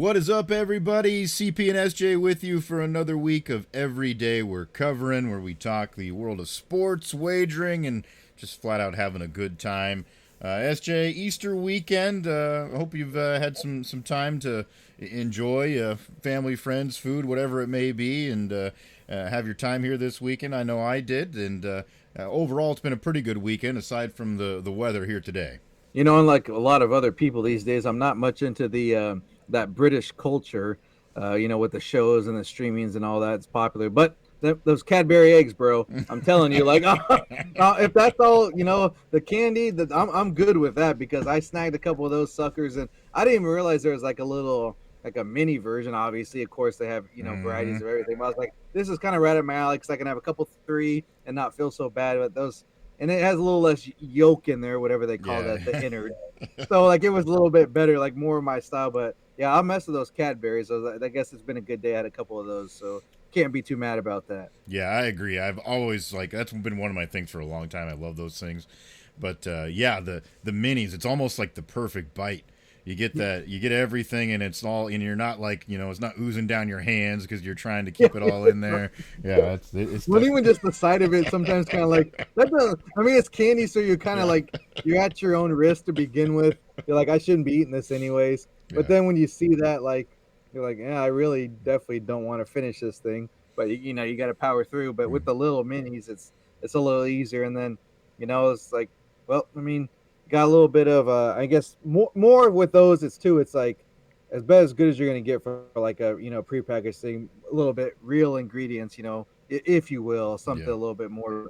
What is up, everybody? CP and SJ with you for another week of Every Day We're Covering, where we talk the world of sports, wagering, and just flat out having a good time. SJ, Easter weekend. I hope you've had some time to enjoy family, friends, food, whatever it may be, and have your time here this weekend. I know I did, and overall, it's been a pretty good weekend, aside from the weather here today. You know, unlike a lot of other people these days, I'm not much into the that British culture, with the shows and the streamings and all that. It's popular, but those Cadbury eggs, bro, I'm telling you, like, if that's all, the candy, I'm good with that, because I snagged a couple of those suckers, and I didn't even realize there was like a mini version. Obviously, of course, they have varieties of everything. But I was like, this is kind of right at my alley, because I can have a couple three and not feel so bad about those. And it has a little less yolk in there, whatever they call that, the innard. So, like, it was a little bit better, like more of my style. But, yeah, I'll mess with those Cadbury's. So I guess it's been a good day. I had a couple of those, so can't be too mad about that. Yeah, I agree. I've always, that's been one of my things for a long time. I love those things. But, the minis, it's almost like the perfect bite. You get everything, and and you're not like, it's not oozing down your hands because you're trying to keep it all in there. Yeah, it's well, even just the sight of it sometimes kind of like, it's candy, so you're kind of like, you're at your own risk to begin with. You're like, I shouldn't be eating this anyways. But then when you see that, like, you're like, yeah, I really definitely don't want to finish this thing. But, you got to power through. But with the little minis, it's a little easier. And then, it's like, well, got a little bit of I guess more with those, it's like as good as you're going to get for like a prepackaged thing, a little bit real ingredients, if you will, something a little bit more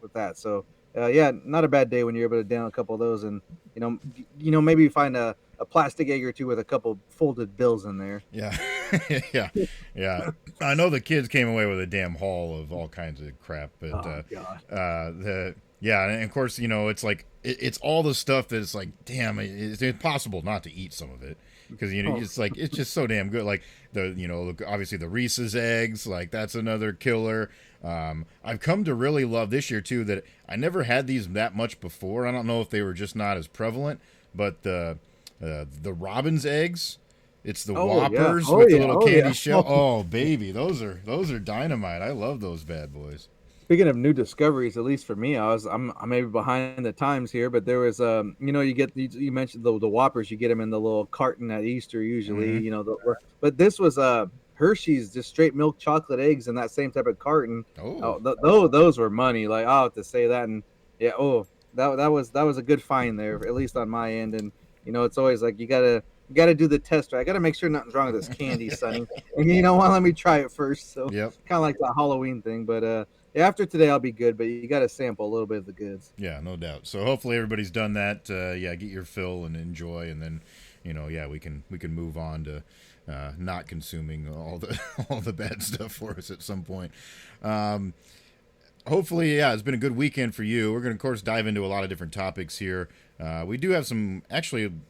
with that. So not a bad day when you're able to down a couple of those, and maybe find a plastic egg or two with a couple folded bills in there. Yeah I know the kids came away with a damn haul of all kinds of crap, but and of course, it's like it's all the stuff that it's like, damn, it's impossible not to eat some of it, because it's like, it's just so damn good. Like obviously the Reese's eggs, like that's another killer. I've come to really love this year too, that I never had these that much before. I don't know if they were just not as prevalent, but the Robin's eggs. It's the Whoppers with the little candy shell. Oh baby, those are dynamite. I love those bad boys. Speaking of new discoveries, at least for me, I'm maybe behind the times here, but there was you mentioned the Whoppers. You get them in the little carton at Easter usually, but this was Hershey's just straight milk chocolate eggs in that same type of carton. Those were money. Like, I'll have to say that. And that was a good find there, at least on my end. And it's always like you gotta do the test, right? I gotta make sure nothing's wrong with this candy, Sonny. And let me try it first. So kind of like the Halloween thing, but after today, I'll be good, but you got to sample a little bit of the goods. Yeah, no doubt. So hopefully everybody's done that. Get your fill and enjoy, and then, we can move on to not consuming all the bad stuff for us at some point. Hopefully, it's been a good weekend for you. We're going to, of course, dive into a lot of different topics here. We do have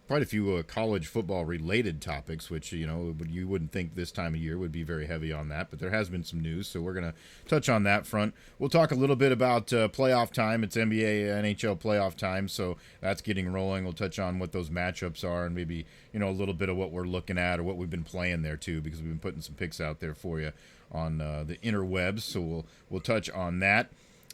quite a few college football related topics, which, you wouldn't think this time of year would be very heavy on that, but there has been some news, so we're going to touch on that front. We'll talk a little bit about playoff time. It's NBA and NHL playoff time, so that's getting rolling. We'll touch on what those matchups are, and maybe, a little bit of what we're looking at or what we've been playing there too, because we've been putting some picks out there for you on the interwebs, so we'll touch on that.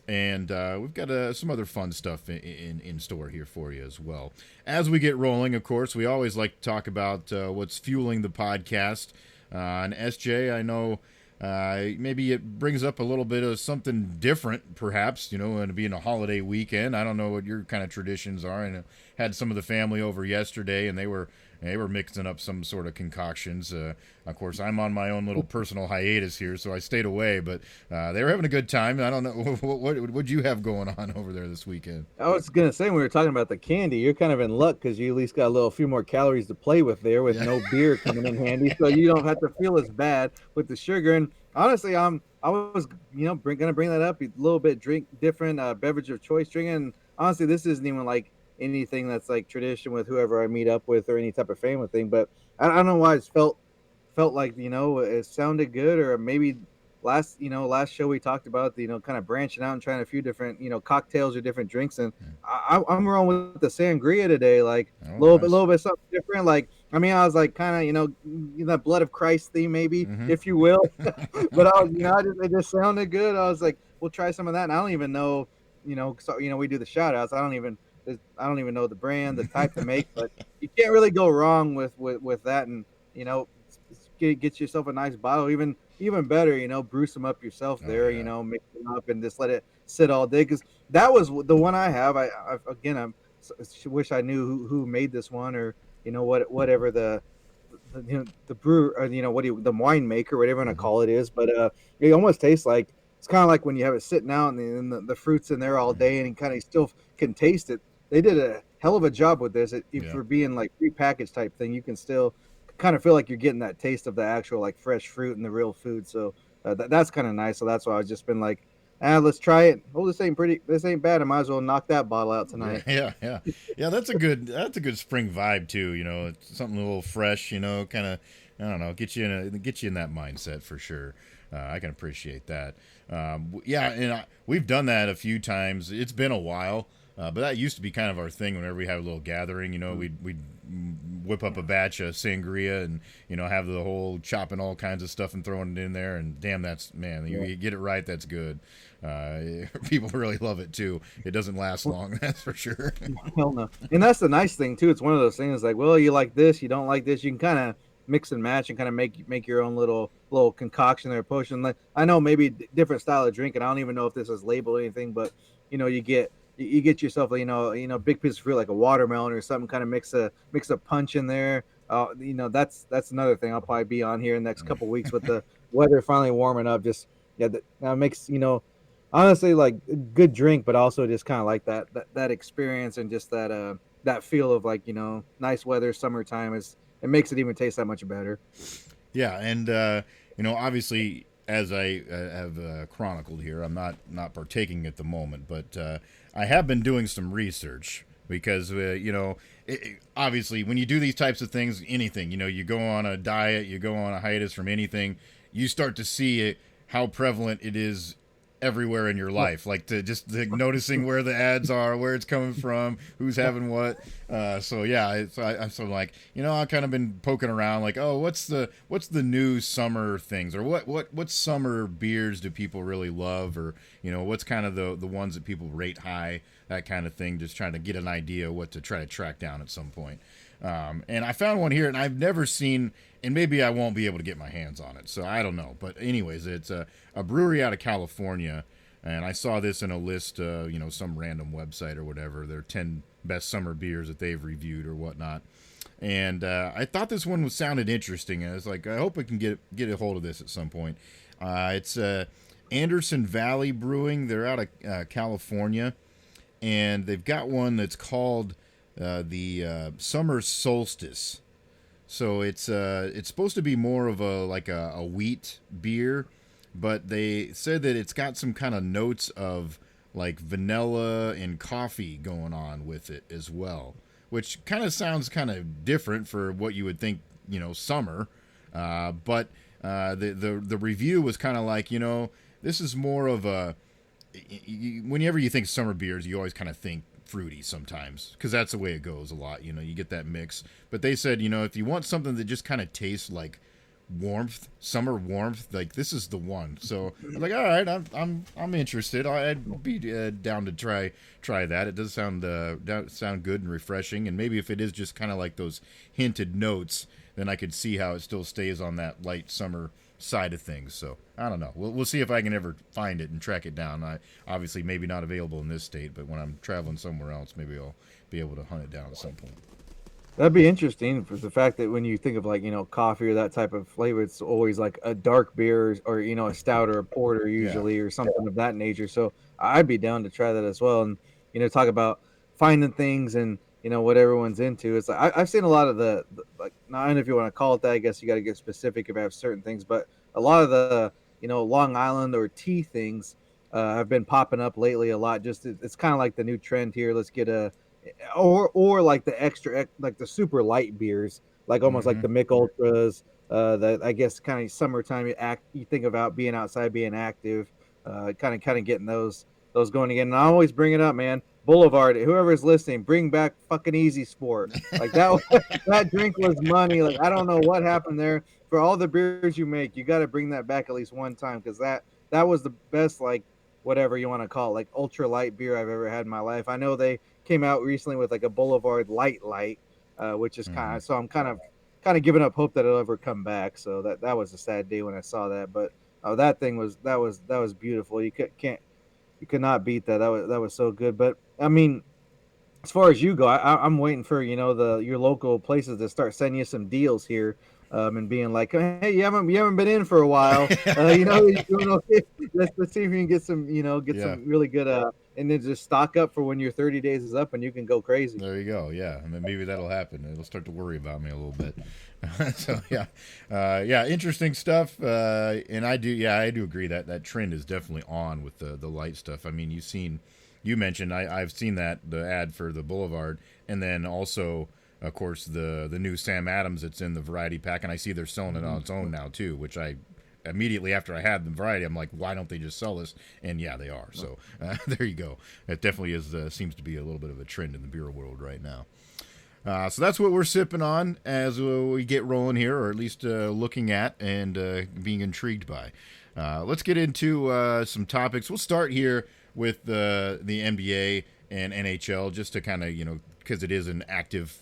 And we've got some other fun stuff in store here for you as well. As we get rolling, of course, we always like to talk about what's fueling the podcast. And SJ, I know maybe it brings up a little bit of something different, perhaps, and being a holiday weekend. I don't know what your kind of traditions are. And I had some of the family over yesterday, and they were mixing up some sort of concoctions. Of course, I'm on my own little personal hiatus here, so I stayed away. But they were having a good time. I don't know what you have going on over there this weekend. I was gonna say, when we were talking about the candy, you're kind of in luck because you at least got a few more calories to play with there, with no beer coming in handy, so you don't have to feel as bad with the sugar. And honestly, I was gonna bring that up a little bit. Drink different beverage of choice drinking. Honestly, this isn't even like anything that's like tradition with whoever I meet up with or any type of family thing, but I don't know why it felt like it sounded good. Or maybe last show we talked about the kind of branching out and trying a few different cocktails or different drinks, and I'm rolling with the sangria today, like a little bit something different. Like I mean, I was like kind of, that blood of Christ theme, maybe, Mm-hmm. if you will. But I was, it just sounded good. I was like, we'll try some of that. And I don't even know, so, we do the shout outs. I don't even know the brand, the type to make, but you can't really go wrong with that. And, get yourself a nice bottle, even better, brew some up yourself Oh there, yeah. mix them up and just let it sit all day. Cause that was the one I have. Again, wish I knew who made this one, or, whatever the brewer, or, the winemaker, whatever you want to Mm-hmm. call it is. But it almost tastes like, it's kind of like when you have it sitting out and the fruits in there all day, and you kind of still can taste it. They did a hell of a job with this. If Yeah. for being like prepackaged type thing, you can still kind of feel like you're getting that taste of the actual like fresh fruit and the real food. So that's kind of nice. So that's why I've just been like, let's try it. Oh, this ain't bad. I might as well knock that bottle out Yeah, tonight. yeah. That's a good spring vibe too. It's something a little fresh. Kind of, I don't know, get you in that mindset for sure. I can appreciate that. Yeah, and we've done that a few times. It's been a while, but that used to be kind of our thing. Whenever we have a little gathering, we'd whip up a batch of sangria and have the whole chopping all kinds of stuff and throwing it in there. And damn, that's man, Yeah. you get it right, that's good. People really love it too. It doesn't last long, that's for sure. Hell no. And that's the nice thing too. It's one of those things like, well, you like this, you don't like this. You can kind of mix and match and kind of make your own little concoction or potion. Like, I know maybe different style of drink, and I don't even know if this is labeled or anything, but you get yourself big piece of fruit like a watermelon or something. Kind of mix a punch in there. That's another thing I'll probably be on here in the next couple weeks with the weather finally warming up. Just that makes honestly like good drink, but also just kind of like that experience and just that feel of like nice weather, summertime. It makes it even taste that much better. Yeah, and obviously, as I have chronicled here, I'm not partaking at the moment, but I have been doing some research because obviously when you do these types of things, anything, you go on a diet, you go on a hiatus from anything, you start to see how prevalent it is everywhere in your life, like noticing where the ads are, where it's coming from, who's having what. So yeah, I'm sort of like, I've kind of been poking around, like, oh, what's the new summer things, or what summer beers do people really love, or what's kind of the ones that people rate high, that kind of thing. Just trying to get an idea of what to try to track down at some point. And I found one here, and I've never seen, and maybe I won't be able to get my hands on it, so I don't know. But anyways, it's a brewery out of California, and I saw this in a list, some random website or whatever. Their 10 best summer beers that they've reviewed or whatnot. And I thought this one sounded interesting. And I was like, I hope I can get a hold of this at some point. It's Anderson Valley Brewing. They're out of California, and they've got one that's called the Summer Solstice. So it's supposed to be more of a wheat beer, but they said that it's got some kind of notes of like vanilla and coffee going on with it as well, which kind of sounds kind of different for what you would think, summer. But the review was kind of like, this is more of a, whenever you think summer beers, you always kind of think fruity sometimes, because that's the way it goes a lot. You get that mix. But they said, if you want something that just kind of tastes like warmth, summer warmth, like this is the one. So I'm like, all right, I'm interested. I'd be down to try that. It does sound good and refreshing. And maybe if it is just kind of like those hinted notes, then I could see how it still stays on that light summer side of things. So I don't know. We'll see if I can ever find it and track it down. I obviously maybe not available in this state, but when I'm traveling somewhere else, maybe I'll be able to hunt it down at some point. That'd be interesting for the fact that when you think of like, coffee or that type of flavor, it's always like a dark beer or, a stout or a porter Yeah. usually or something of that nature. So I'd be down to try that as well. And, talk about finding things and, what everyone's into. It's like, I've seen a lot of like, not, I don't know if you want to call it that. I guess you got to get specific about certain things, but a lot of the, Long Island or tea things have been popping up lately a lot. Just, it's kind of like the new trend here. Let's get or like the like the super light beers, like almost like Mm-hmm. the Mick Ultras. That I guess kind of summertime you think about being outside, being active, kind of getting those those going again. And I always bring it up, man. Boulevard, whoever's listening, bring back fucking Easy Sport. Like that that drink was money. Like I don't know what happened there. For all the beers you make, you got to bring that back at least one time because that was the best, like whatever you want to call it, like ultra light beer I've ever had in my life. I know they came out recently with like a Boulevard Light, which is kind of, so I'm kind of giving up hope that it'll ever come back. So that was a sad day when I saw that. But that thing was beautiful. You could not beat that. That was so good. But I mean, as far as you go, I'm waiting for your local places to start sending you some deals here, and being like, hey, you haven't been in for a while, you're doing okay. Let's see if you can get some some really good and then just stock up for when your 30 days is up and you can go crazy. There you go. Yeah, I mean, maybe that'll happen. It'll start to worry about me a little bit. So interesting stuff. And I do agree that trend is definitely on with the light stuff. I mean, you mentioned I've seen the ad for the Boulevard, and then also, of course, the new Sam Adams that's in the variety pack, and I see they're selling it on its own now too, which I immediately after I had the variety, I'm like, why don't they just sell this? And yeah, they are. So there you go. It definitely seems to be a little bit of a trend in the beer world right now. So that's what we're sipping on as we get rolling here, or at least looking at and being intrigued by. Let's get into some topics. We'll start here with the NBA and NHL, just to kind of, because it is an active,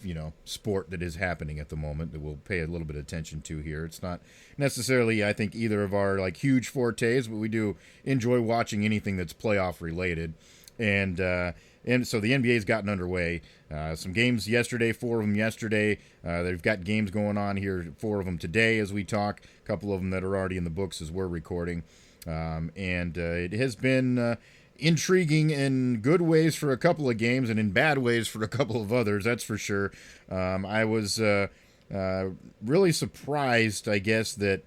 sport that is happening at the moment that we'll pay a little bit of attention to here. It's not necessarily, I think, either of our like huge fortes, but we do enjoy watching anything that's playoff related. And so the NBA's gotten underway. Some games yesterday, 4 of them yesterday. They've got games going on here, 4 of them today as we talk. A couple of them that are already in the books as we're recording. It has been intriguing in good ways for a couple of games and in bad ways for a couple of others, that's for sure. I was really surprised, I guess, that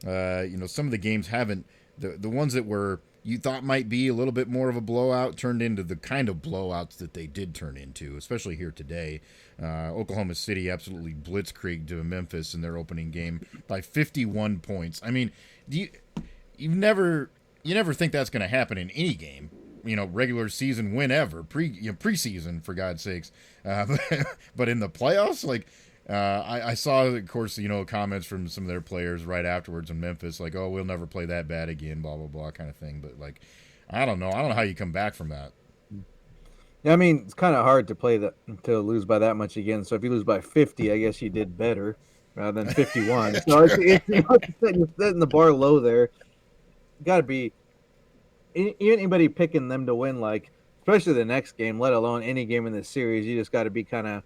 some of the games haven't, the ones that were you thought might be a little bit more of a blowout turned into the kind of blowouts that they did turn into, especially here today. Oklahoma City absolutely blitzkrieged to Memphis in their opening game by 51 points. I mean, you never think that's going to happen in any game, regular season, whenever, preseason, for God's sakes. But in the playoffs, like, I saw, of course, comments from some of their players right afterwards in Memphis, like, oh, we'll never play that bad again, blah, blah, blah, kind of thing. But, like, I don't know how you come back from that. Yeah, I mean, it's kind of hard to lose by that much again. So if you lose by 50, I guess you did better than 51. So you're setting the bar low there. Got to be anybody picking them to win, like, especially the next game, let alone any game in this series. You just got to be kind of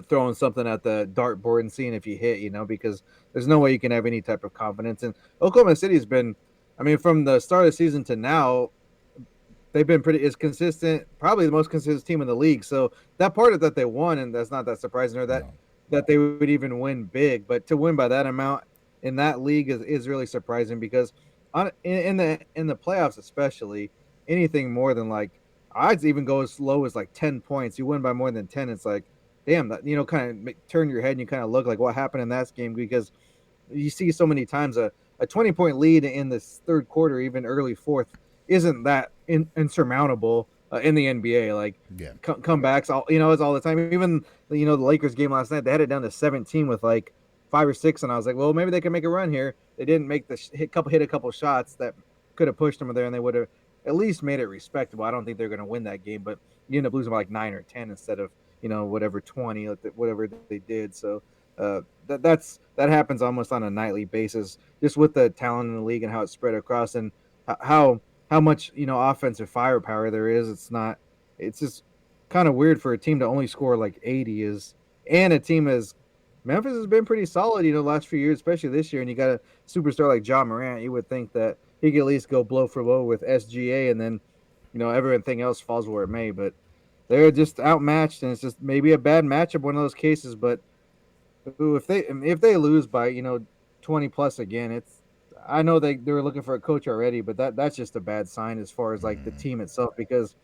throwing something at the dartboard and seeing if you hit, because there's no way you can have any type of confidence. And Oklahoma City has been, I mean, from the start of the season to now, they've been consistent, probably the most consistent team in the league. So that part of that they won, and that's not that surprising, or that they would even win big. But to win by that amount in that league is really surprising, because in the playoffs, especially, anything more than, like, I'd even go as low as like 10 points. You win by more than 10, it's like, damn, that, kind of turn your head and you kind of look like what happened in that game, because you see so many times a 20-point lead in this third quarter, even early fourth, isn't that insurmountable in the NBA. Like, comebacks, it's all the time. Even the Lakers game last night, they had it down to 17 with like 5 or 6, and I was like, well, maybe they can make a run here. They didn't make hit a couple shots that could have pushed them there, and they would have at least made it respectable. I don't think they're going to win that game, but you end up losing by like 9 or 10 instead of whatever 20, whatever they did. So that happens almost on a nightly basis, just with the talent in the league and how it's spread across, and how much offensive firepower there is. It's just kind of weird for a team to only score like 80 and a team as Memphis has been pretty solid, the last few years, especially this year. And you got a superstar like Ja Morant, you would think that he could at least go blow for blow with SGA, and then everything else falls where it may. But they're just outmatched, and it's just maybe a bad matchup, one of those cases. But if they lose by 20 plus again, I know they were looking for a coach already, but that's just a bad sign as far as like the team itself, because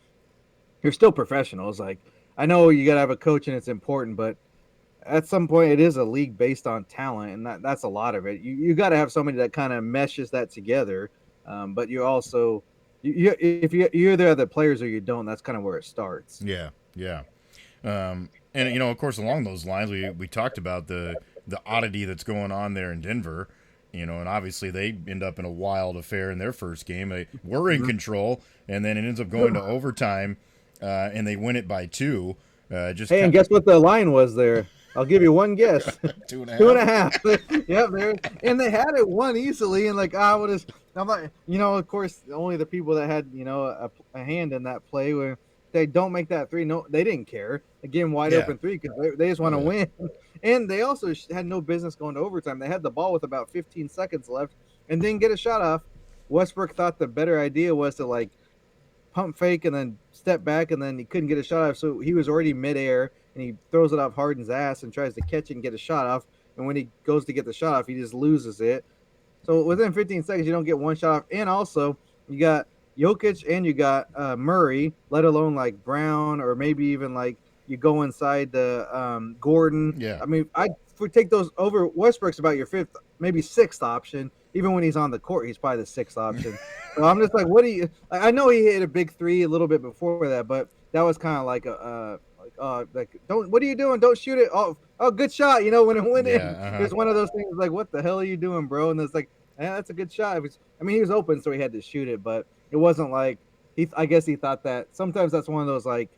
you're still professionals. Like, I know you got to have a coach and it's important, but at some point it is a league based on talent, and that's a lot of it. You got to have somebody that kind of meshes that together, but you also you either have the players or you don't. That's kind of where it starts. Yeah, yeah. And of course, along those lines, we talked about the oddity that's going on there in Denver. And obviously they end up in a wild affair in their first game. They were in control, and then it ends up going to overtime, and they win it by 2. Just Hey, and guess what the line was there? I'll give you one guess. 2.5. 2.5. Yep, there. And they had it won easily. And like, what is? I'm like, of course, only the people that had, a hand in that play where they don't make that 3. No, they didn't care. Again, wide open 3 because they just want to win. And they also had no business going to overtime. They had the ball with about 15 seconds left and didn't get a shot off. Westbrook thought the better idea was to like pump fake and then step back, and then he couldn't get a shot off. So he was already midair, and he throws it off Harden's ass and tries to catch it and get a shot off. And when he goes to get the shot off, he just loses it. So within 15 seconds, you don't get one shot off. And also, you got Jokic and you got Murray, let alone like Brown, or maybe even like you go inside the Gordon. Yeah. I mean, I would take those over. Westbrook's about your 5th, maybe 6th option. Even when he's on the court, he's probably the 6th option. So I'm just like, what do you? I know he hit a big 3 a little bit before that, but that was kind of like don't. What are you doing? Don't shoot it. Oh, good shot. When it went in, it's one of those things like, what the hell are you doing, bro? And it's like, yeah, that's a good shot. He was open, so he had to shoot it, but it wasn't like I guess he thought that. Sometimes that's one of those like,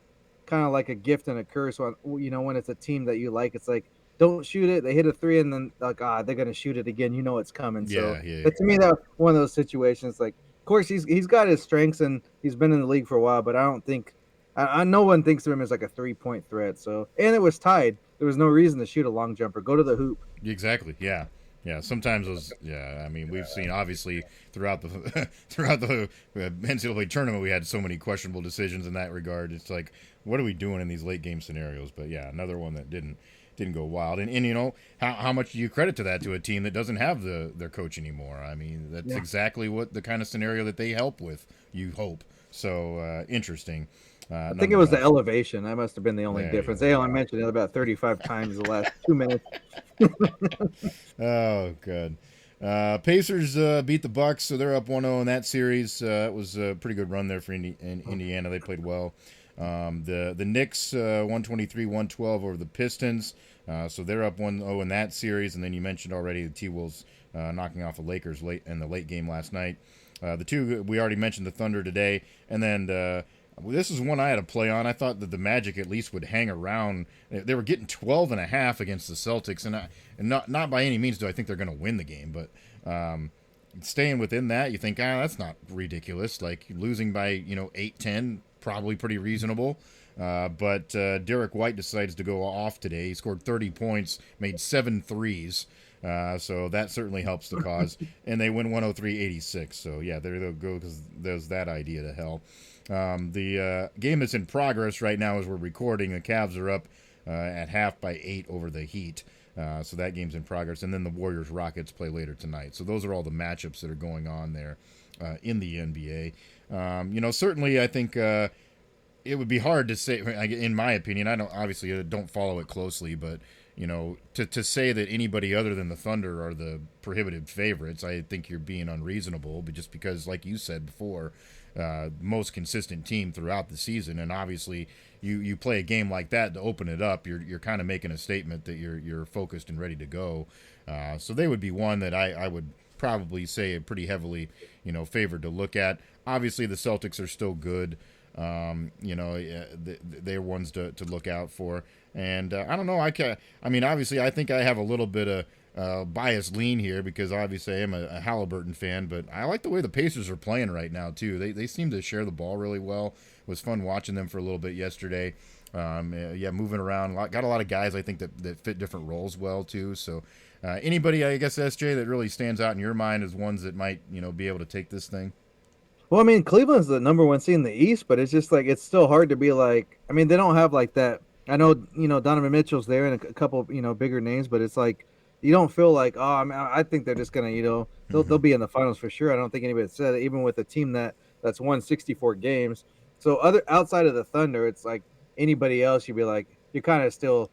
kind of like a gift and a curse when when it's a team that you like. It's like, don't shoot it. They hit a 3 and then like, they're gonna shoot it again. It's coming. So to me, that one of those situations. Like, of course, he's got his strengths and he's been in the league for a while, but I don't think no one thinks of him as like a 3-point threat. So, and it was tied. There was no reason to shoot a long jumper. Go to the hoop. Exactly. Yeah. Yeah, sometimes those. Yeah, I mean, we've seen obviously throughout the NCAA tournament, we had so many questionable decisions in that regard. It's like, what are we doing in these late game scenarios? But yeah, another one that didn't go wild. And how much do you credit to that to a team that doesn't have their coach anymore? I mean, that's exactly what the kind of scenario that they help with. You hope so. Interesting. I think it was the elevation. That must have been the only difference. They only mentioned it about 35 times the last 2 minutes. Oh, good. Pacers beat the Bucks, so they're up 1-0 in that series. It was a pretty good run there for Indiana. They played well. The Knicks 123-112 over the Pistons, so they're up 1-0 in that series. And then you mentioned already the T-Wolves knocking off the Lakers late in the late game last night. The two we already mentioned, the Thunder today, and then. This is one I had to play on. I thought that the Magic at least would hang around. They were getting 12.5 against the Celtics, and not by any means do I think they're going to win the game, but staying within that, you think, that's not ridiculous. Like losing by 8-10, probably pretty reasonable. But Derek White decides to go off today. He scored 30 points, made 7 threes. So that certainly helps the cause. And they win 103-86. So, yeah, there they'll go because there's that idea to hell. The game is in progress right now as we're recording. The Cavs are up at half by 8 over the Heat. So that game's in progress. And then the Warriors-Rockets play later tonight. So those are all the matchups that are going on there in the NBA. Certainly I think it would be hard to say, in my opinion, I don't follow it closely, but to say that anybody other than the Thunder are the prohibitive favorites, I think you're being unreasonable, but just because, like you said before, most consistent team throughout the season, and obviously you play a game like that to open it up, you're kind of making a statement that you're focused and ready to go. So they would be one that I would probably say pretty heavily, favored to look at. Obviously the Celtics are still good. They're ones to look out for. And I don't know. Obviously, I think I have a little bit of biased lean here because obviously I am a Halliburton fan, but I like the way the Pacers are playing right now too. They seem to share the ball really well. It was fun watching them for a little bit yesterday. Moving around. Got a lot of guys I think that fit different roles well too. So anybody, I guess, SJ, that really stands out in your mind as ones that might be able to take this thing? Well, I mean, Cleveland's the number 1 seed in the East, but it's just like it's still hard to be like. I mean, they don't have like that. I know Donovan Mitchell's there and a couple bigger names, but it's like you don't feel like I think they're just gonna they'll be in the finals for sure. I don't think anybody said it, even with a team that's won 64 games. So outside of the Thunder, it's like anybody else, you'd be like you're kind of still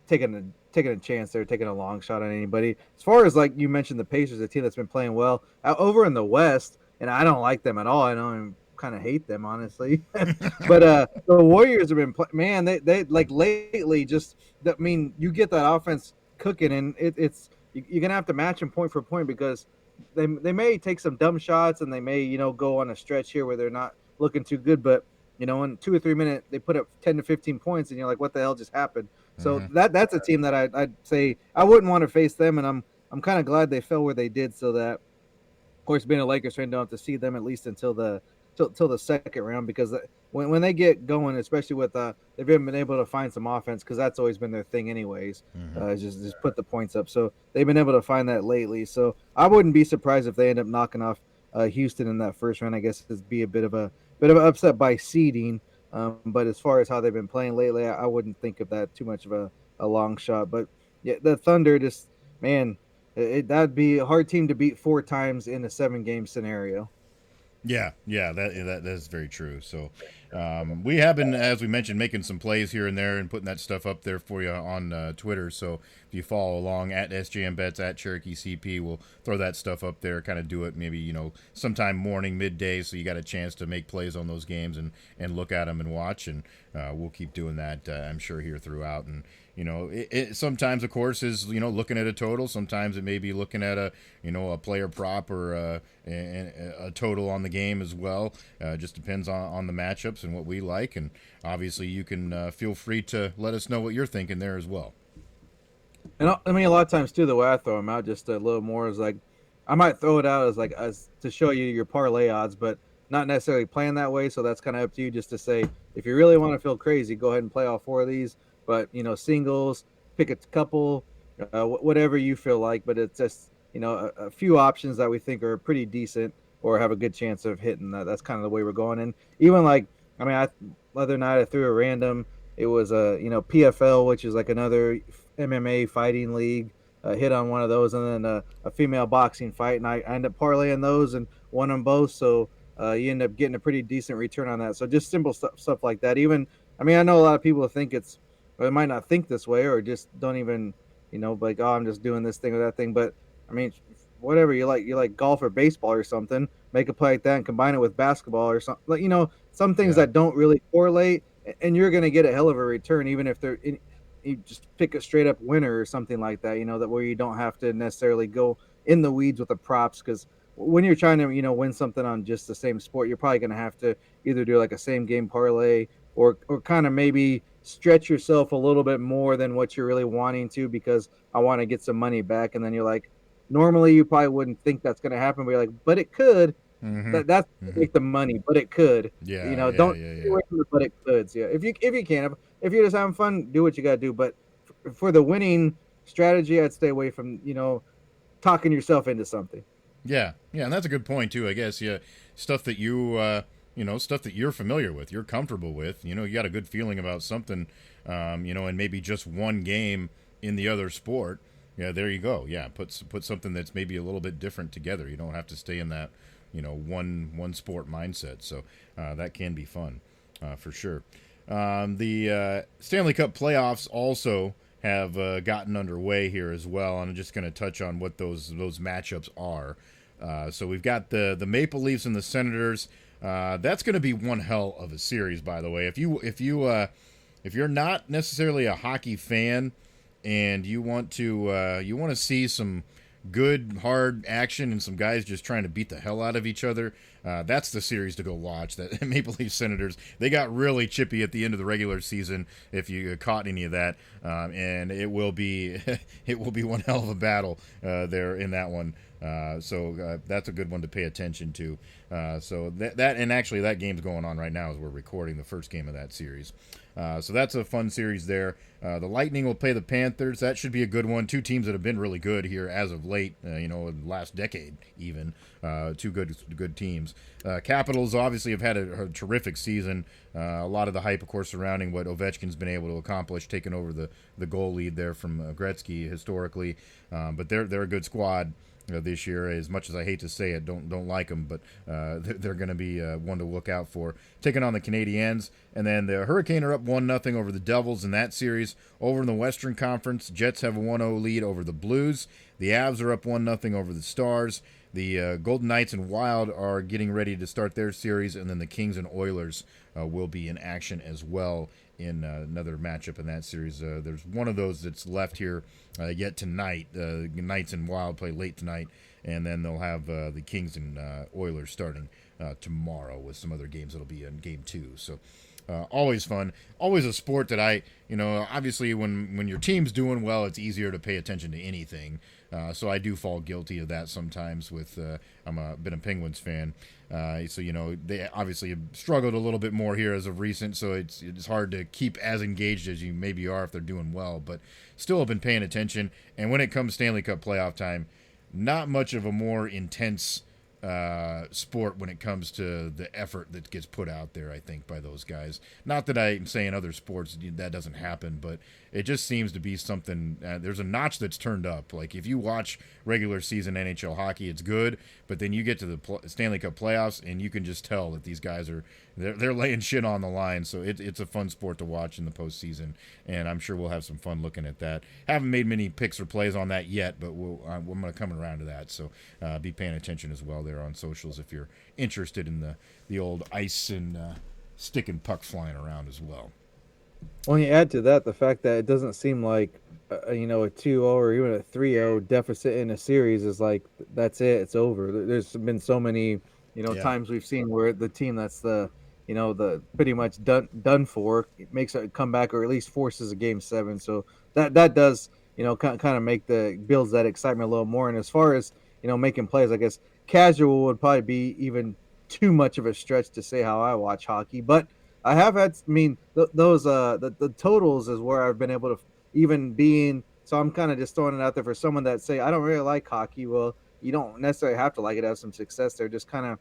taking a chance there, taking a long shot on anybody. As far as like you mentioned, the Pacers, a team that's been playing well over in the West. and I don't like them at all. I don't kind of hate them honestly. But the Warriors have been man, they like lately just. I mean, you get that offense cooking, and it's you're gonna have to match them point for point because they may take some dumb shots and they may go on a stretch here where they're not looking too good, but in 2 or 3 minutes they put up 10 to 15 points, and you're like, what the hell just happened? So that's a team that I'd say I wouldn't want to face them, and I'm kind of glad they fell where they did, so that of course being a Lakers fan don't have to see them at least until the second round, because when they get going, especially with they've been able to find some offense, because that's always been their thing anyways. Just put the points up, so they've been able to find that lately. So I wouldn't be surprised if they end up knocking off Houston in that first round. I guess it'd be a bit of an upset by seeding, but as far as how they've been playing lately, I wouldn't think of that too much of a long shot. But yeah, the Thunder just, man, that'd be a hard team to beat 4 times in a 7-game scenario. Yeah, that is very true. So we have been, as we mentioned, making some plays here and there and putting that stuff up there for you on Twitter. So if you follow along at SJMBets, at Cherokee CP, we'll throw that stuff up there. Kind of do it maybe sometime morning, midday, so you got a chance to make plays on those games and look at them and watch. And we'll keep doing that, I'm sure, here throughout. And it sometimes, of course, is looking at a total. Sometimes it may be looking at a player prop or a total on the game as well. Just depends on the matchups and what we like. And obviously, you can feel free to let us know what you're thinking there as well. And I mean, a lot of times too, the way I throw them out just a little more is like, I might throw it out as to show you your parlay odds, but not necessarily playing that way. So that's kind of up to you, just to say, if you really want to feel crazy, go ahead and play all 4 of these. But singles, pick a couple, whatever you feel like. But it's just a few options that we think are pretty decent or have a good chance of hitting that. That's kind of the way we're going. And even like, I mean, the other night I threw a random. It was a PFL, which is like another MMA fighting league. Hit on one of those, and then a female boxing fight, and I ended up parlaying those and won them both. So you end up getting a pretty decent return on that. So just simple stuff like that. Even, I mean, I know a lot of people think they might not think this way, or just don't even, like, oh, I'm just doing this thing or that thing. But I mean, whatever you like golf or baseball or something, make a play like that and combine it with basketball or something. Like, some things that don't really correlate, and you're going to get a hell of a return, even if you just pick a straight up winner or something like that, that where you don't have to necessarily go in the weeds with the props. Because when you're trying to, win something on just the same sport, you're probably going to have to either do like a same game parlay or kind of maybe stretch yourself a little bit more than what you're really wanting to, because I want to get some money back. And then you're like, normally you probably wouldn't think that's going to happen, but you're like, but it could. That's make the money, but it could. Don't stay away from the but it could. So, yeah, if you can, if you're just having fun, do what you got to do. But for the winning strategy, I'd stay away from talking yourself into something. Yeah, and that's a good point too. I guess stuff that stuff that you're familiar with, you're comfortable with. You got a good feeling about something, and maybe just one game in the other sport. Yeah, there you go. Yeah, put something that's maybe a little bit different together. You don't have to stay in that one sport mindset. So that can be fun for sure. The Stanley Cup playoffs also have gotten underway here as well. I'm just going to touch on what those matchups are. So we've got the Maple Leafs and the Senators. That's going to be one hell of a series, by the way. If you're not necessarily a hockey fan and you want to see some good hard action and some guys just trying to beat the hell out of each other, that's the series to go watch. That Maple Leaf Senators, they got really chippy at the end of the regular season, if you caught any of that, and it will be one hell of a battle there in that one. So that's a good one to pay attention to. So that and actually that game's going on right now as we're recording the first game of that series. So that's a fun series there. The Lightning will play the Panthers. That should be a good one. 2 teams that have been really good here as of late, in the last decade even. 2 good teams. Capitals obviously have had a terrific season. A lot of the hype, of course, surrounding what Ovechkin's been able to accomplish, taking over the goal lead there from Gretzky historically. But they're a good squad. this year. As much as I hate to say it, don't like them, but they're going to be one to look out for. Taking on the Canadiens, and then the Hurricane are up 1-0 over the Devils in that series. Over in the Western Conference, Jets have a 1-0 lead over the Blues. The Avs are up 1-0 over the Stars. The Golden Knights and Wild are getting ready to start their series, and then the Kings and Oilers will be in action as well in another matchup in that series. There's one of those that's left here yet tonight. The Knights and Wild play late tonight, and then they'll have the Kings and Oilers starting tomorrow with some other games that'll be in Game 2. So always fun. Always a sport that obviously when your team's doing well, it's easier to pay attention to anything. So I do fall guilty of that sometimes with, been a Penguins fan. So, they obviously have struggled a little bit more here as of recent, so it's hard to keep as engaged as you maybe are if they're doing well, but still have been paying attention. And when it comes Stanley Cup playoff time, not much of a more intense sport when it comes to the effort that gets put out there, I think, by those guys. Not that I'm saying other sports that doesn't happen, but it just seems to be something. There's a notch that's turned up. Like if you watch regular season NHL hockey, it's good, but then you get to the Stanley Cup playoffs, and you can just tell that these guys they're laying shit on the line. So it's a fun sport to watch in the postseason, and I'm sure we'll have some fun looking at that. Haven't made many picks or plays on that yet, but I'm going to come around to that. So be paying attention as well there on socials if you're interested in the old ice and stick and puck flying around as well. When you add to that the fact that it doesn't seem like a 2-0 or even a 3-0 deficit in a series is like that's it, it's over. There's been so many times we've seen where the team that's the pretty much done for makes a comeback or at least forces a game 7. So that does kind of builds that excitement a little more. And as far as making plays, I guess casual would probably be even too much of a stretch to say how I watch hockey, but I have had. I mean, those the totals is where I've been able to even being. So I'm kind of just throwing it out there for someone that say I don't really like hockey. Well, you don't necessarily have to like it to have some success there. Just kind of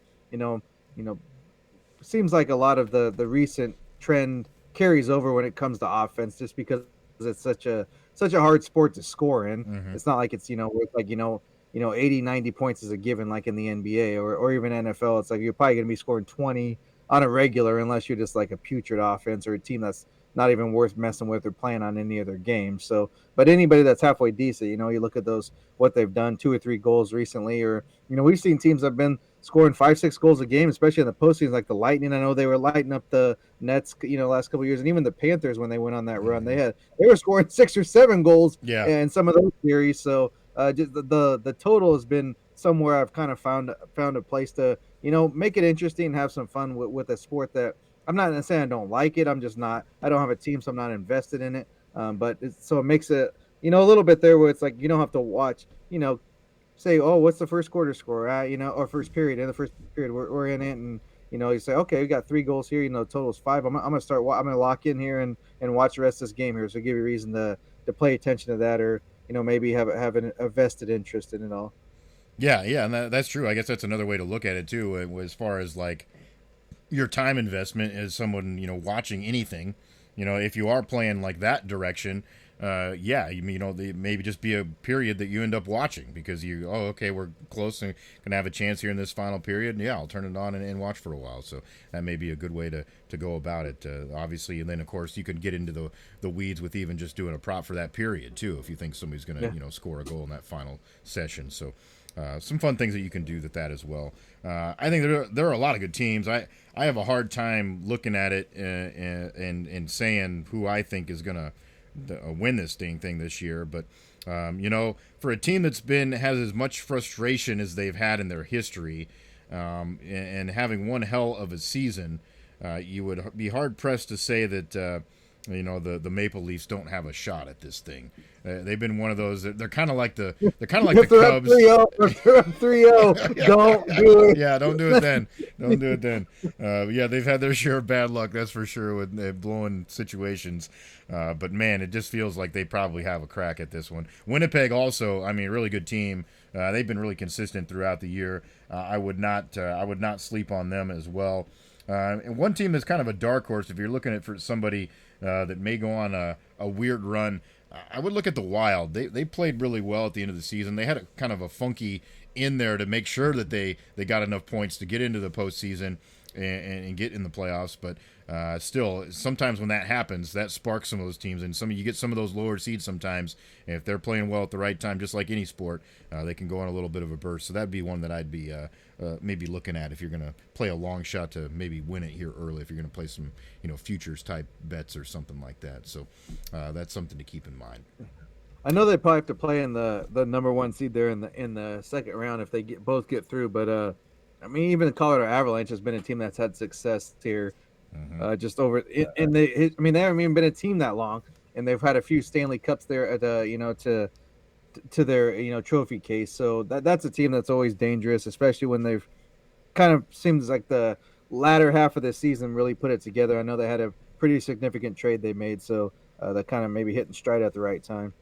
seems like a lot of the recent trend carries over when it comes to offense, just because it's such a hard sport to score in. Mm-hmm. It's not like it's where it's like 80, 90 points is a given like in the NBA or even NFL. It's like you're probably going to be scoring 20 on a regular unless you're just like a putrid offense or a team that's not even worth messing with or playing on any other game. So, but anybody that's halfway decent, you look at what they've done, 2 or 3 goals recently, or, we've seen teams that have been scoring 5-6 goals a game, especially in the postseason, like the Lightning. I know they were lighting up the Nets, last couple of years, and even the Panthers when they went on that run, they were scoring 6 or 7 goals in some of those series. So, just the total has been somewhere I've kind of found a place to make it interesting and have some fun with a sport that I'm not saying I don't like it. I'm just not. I don't have a team, so I'm not invested in it. But it makes it a little bit there where it's like you don't have to watch. Say, oh, what's the first quarter score? Or first period. In the first period, we're in it, and you say, okay, we got 3 goals here. Total's 5. I'm gonna start. I'm gonna lock in here and watch the rest of this game here. So give you a reason to pay attention to that, or maybe have a vested interest in it all. Yeah, and that's true. I guess that's another way to look at it too, as far as like your time investment as someone watching anything. If you are playing like that direction, maybe just be a period that you end up watching because we're close and gonna have a chance here in this final period. And I'll turn it on and watch for a while. So that may be a good way to go about it. Obviously, and then of course you can get into the weeds with even just doing a prop for that period too, if you think somebody's gonna score a goal in that final session. So. Some fun things that you can do with that as well. I think there are a lot of good teams. I have a hard time looking at it and saying who I think is going to win this thing this year. But, for a team has as much frustration as they've had in their history and having one hell of a season, you would be hard-pressed to say that the Maple Leafs don't have a shot at this thing. They've been one of those. They're kind of like the Cubs. 3-0. Don't do it. Yeah, don't do it then. Don't do it then. They've had their share of bad luck, that's for sure, with blowing situations. But man, it just feels like they probably have a crack at this one. Winnipeg also, really good team. They've been really consistent throughout the year. I would not sleep on them as well. And one team that's kind of a dark horse, if you're looking at for somebody that may go on a weird run, I would look at the Wild. They played really well at the end of the season. They had a kind of a funky in there to make sure that they got enough points to get into the postseason and get in the playoffs. But still, sometimes when that happens, that sparks some of those teams, and you get some of those lower seeds sometimes. And if they're playing well at the right time, just like any sport, they can go on a little bit of a burst. So that'd be one that I'd be maybe looking at if you're going to play a long shot to maybe win it here early. If you're going to play some futures type bets or something like that. So that's something to keep in mind. I know they probably have to play in the number one seed there in the second round if they both get through. But I mean, even the Colorado Avalanche has been a team that's had success here. Just over in the, I mean, they haven't even been a team that long, and they've had a few Stanley Cups there at to their trophy case. So that's a team that's always dangerous, especially when they've kind of seems like the latter half of the season really put it together. I know they had a pretty significant trade they made, so that kind of maybe hitting stride at the right time.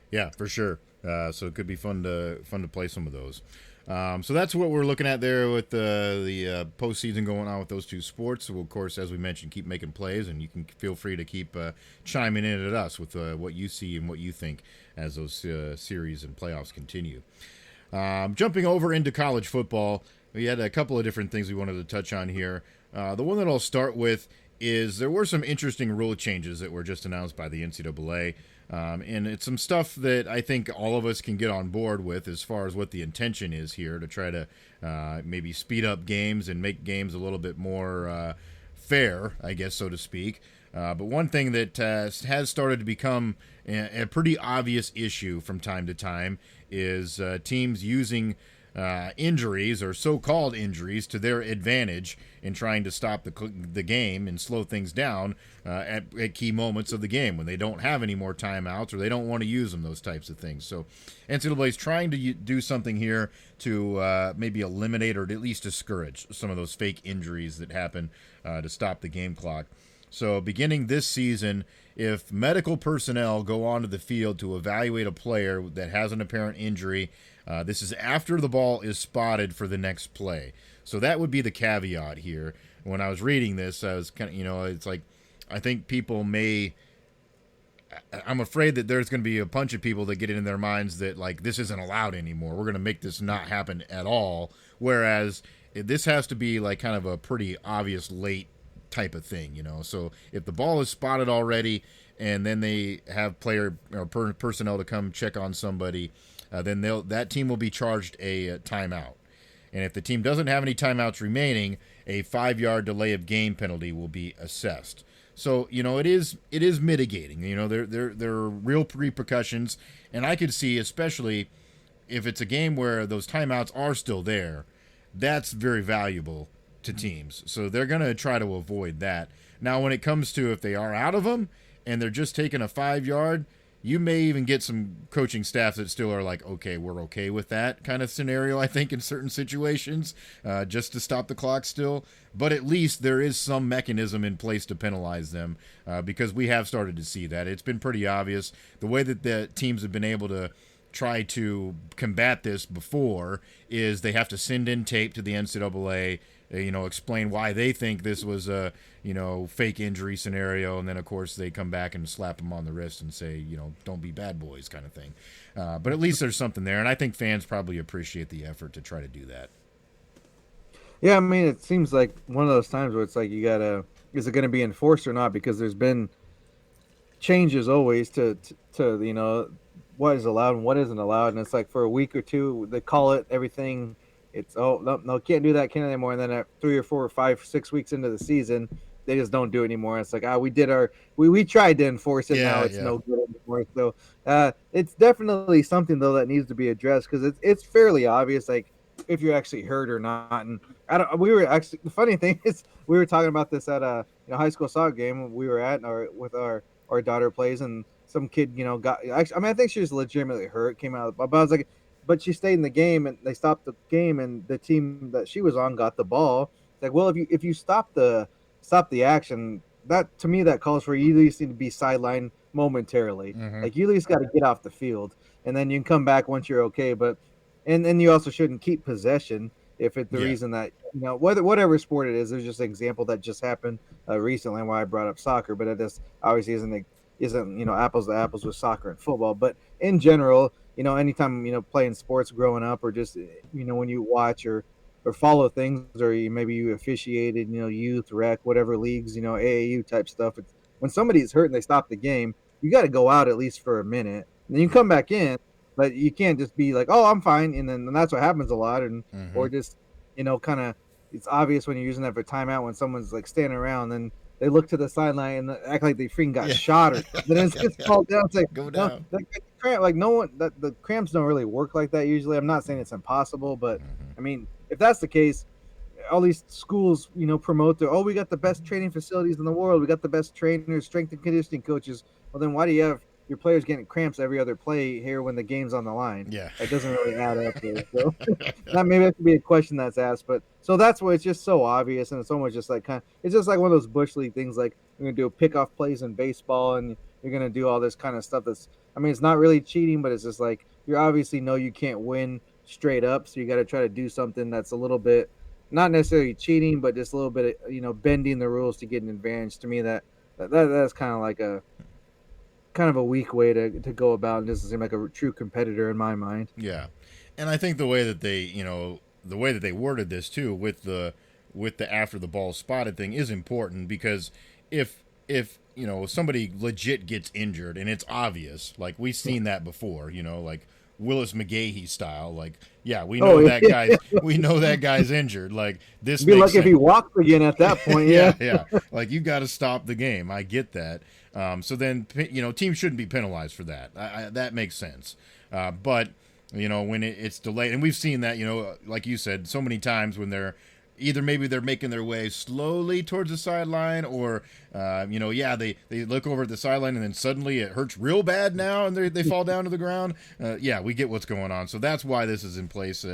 Yeah, for sure. So it could be fun to play some of those. So that's what we're looking at there with the postseason going on with those two sports. So we'll, of course, as we mentioned, keep making plays, and you can feel free to keep chiming in at us with what you see and what you think as those series and playoffs continue. Jumping over into college football, we had a couple of different things we wanted to touch on here. The one that I'll start with is there were some interesting rule changes that were just announced by the NCAA. And it's some stuff that I think all of us can get on board with as far as what the intention is here to try to maybe speed up games and make games a little bit more fair, I guess, so to speak. But one thing that has started to become a pretty obvious issue from time to time is teams using injuries or so-called injuries to their advantage in trying to stop the game and slow things down at key moments of the game when they don't have any more timeouts or they don't want to use them, those types of things. So NCAA is trying to do something here to maybe eliminate or at least discourage some of those fake injuries that happen to stop the game clock. So beginning this season, if medical personnel go onto the field to evaluate a player that has an apparent injury, this is after the ball is spotted for the next play. So that would be the caveat here. When I was reading this, I was kind of, it's like, I think people I'm afraid that there's going to be a bunch of people that get it in their minds that, like, this isn't allowed anymore. We're going to make this not happen at all. Whereas this has to be, like, kind of a pretty obvious late type of thing, So if the ball is spotted already and then they have player or personnel to come check on somebody, then that team will be charged a timeout. And if the team doesn't have any timeouts remaining, a 5-yard delay of game penalty will be assessed. So, it is mitigating. There are real repercussions, and I could see, especially if it's a game where those timeouts are still there, that's very valuable to teams. So they're going to try to avoid that. Now, when it comes to if they are out of them and they're just taking a 5-yard, you may even get some coaching staff that still are like, okay, we're okay with that kind of scenario, I think, in certain situations, just to stop the clock still. But at least there is some mechanism in place to penalize them because we have started to see that. It's been pretty obvious. The way that the teams have been able to try to combat this before is they have to send in tape to the NCAA, explain why they think this was a, fake injury scenario. And then, of course, they come back and slap them on the wrist and say, don't be bad boys kind of thing. But at least there's something there. And I think fans probably appreciate the effort to try to do that. Yeah, I mean, it seems like one of those times where it's like is it going to be enforced or not? Because there's been changes always to what is allowed and what isn't allowed. And it's like for a week or two, they call it everything. It's, no, can't do that, can't anymore. And then at 3 or 4 or 5, 6 weeks into the season, they just don't do it anymore. It's like, we tried to enforce it. Now it's no good anymore. So it's definitely something though that needs to be addressed because it's fairly obvious, like if you're actually hurt or not. And the funny thing is we were talking about this at a high school soccer game we were at with our daughter plays, and some kid, got, I think she was legitimately hurt, came out, but I was like, but she stayed in the game and they stopped the game and the team that she was on got the ball. It's like, well, if you stop the action, that to me, that calls for you at least need to be sidelined momentarily. Mm-hmm. Like you at least got to get off the field and then you can come back once you're okay. But, and you also shouldn't keep possession if it's the reason that, whatever sport it is. There's just an example that just happened recently why I brought up soccer, but it just obviously isn't isn't, apples to apples with soccer and football. But in general, anytime, playing sports growing up, or just, when you watch or follow things, or maybe you officiated, youth, rec, whatever leagues, AAU type stuff. It's, when somebody's hurt and they stop the game, you got to go out at least for a minute. And then you come back in, but you can't just be like, oh, I'm fine. And that's what happens a lot. And, or just, kind of, it's obvious when you're using that for timeout when someone's like standing around, then they look to the sideline and act like they freaking got shot, or then it's just called down. It's like, go down. No, like no one, the cramps don't really work like that usually. I'm not saying it's impossible, but I mean, if that's the case, all these schools, promote we got the best training facilities in the world. We got the best trainers, strength and conditioning coaches. Well, then why do you have your players getting cramps every other play here when the game's on the line? Yeah. It doesn't really add up there. So maybe that could be a question that's asked, but so that's why it's just so obvious, and it's almost just like it's just like one of those bush league things, like you're gonna do pickoff plays in baseball and you're gonna do all this kind of stuff that's, I mean, it's not really cheating, but it's just like you obviously know you can't win straight up, so you got to try to do something that's a little bit not necessarily cheating, but just a little bit of, bending the rules to get an advantage. To me, that's kind of like a weak way to go about, and doesn't seem like a true competitor in my mind. Yeah, and I think the way that they worded this too, with the after the ball spotted thing, is important, because if somebody legit gets injured and it's obvious, like we've seen that before, like Willis McGahee style, like, yeah, we know we know that guy's injured. Like, this It'd be like if he walked again at that point. yeah. Like, you got to stop the game. I get that. So then, teams shouldn't be penalized for that. That makes sense. But when it's delayed, and we've seen that, like you said, so many times when maybe they're making their way slowly towards the sideline, or they look over at the sideline and then suddenly it hurts real bad now and they fall down to the ground. We get what's going on. So that's why this is in place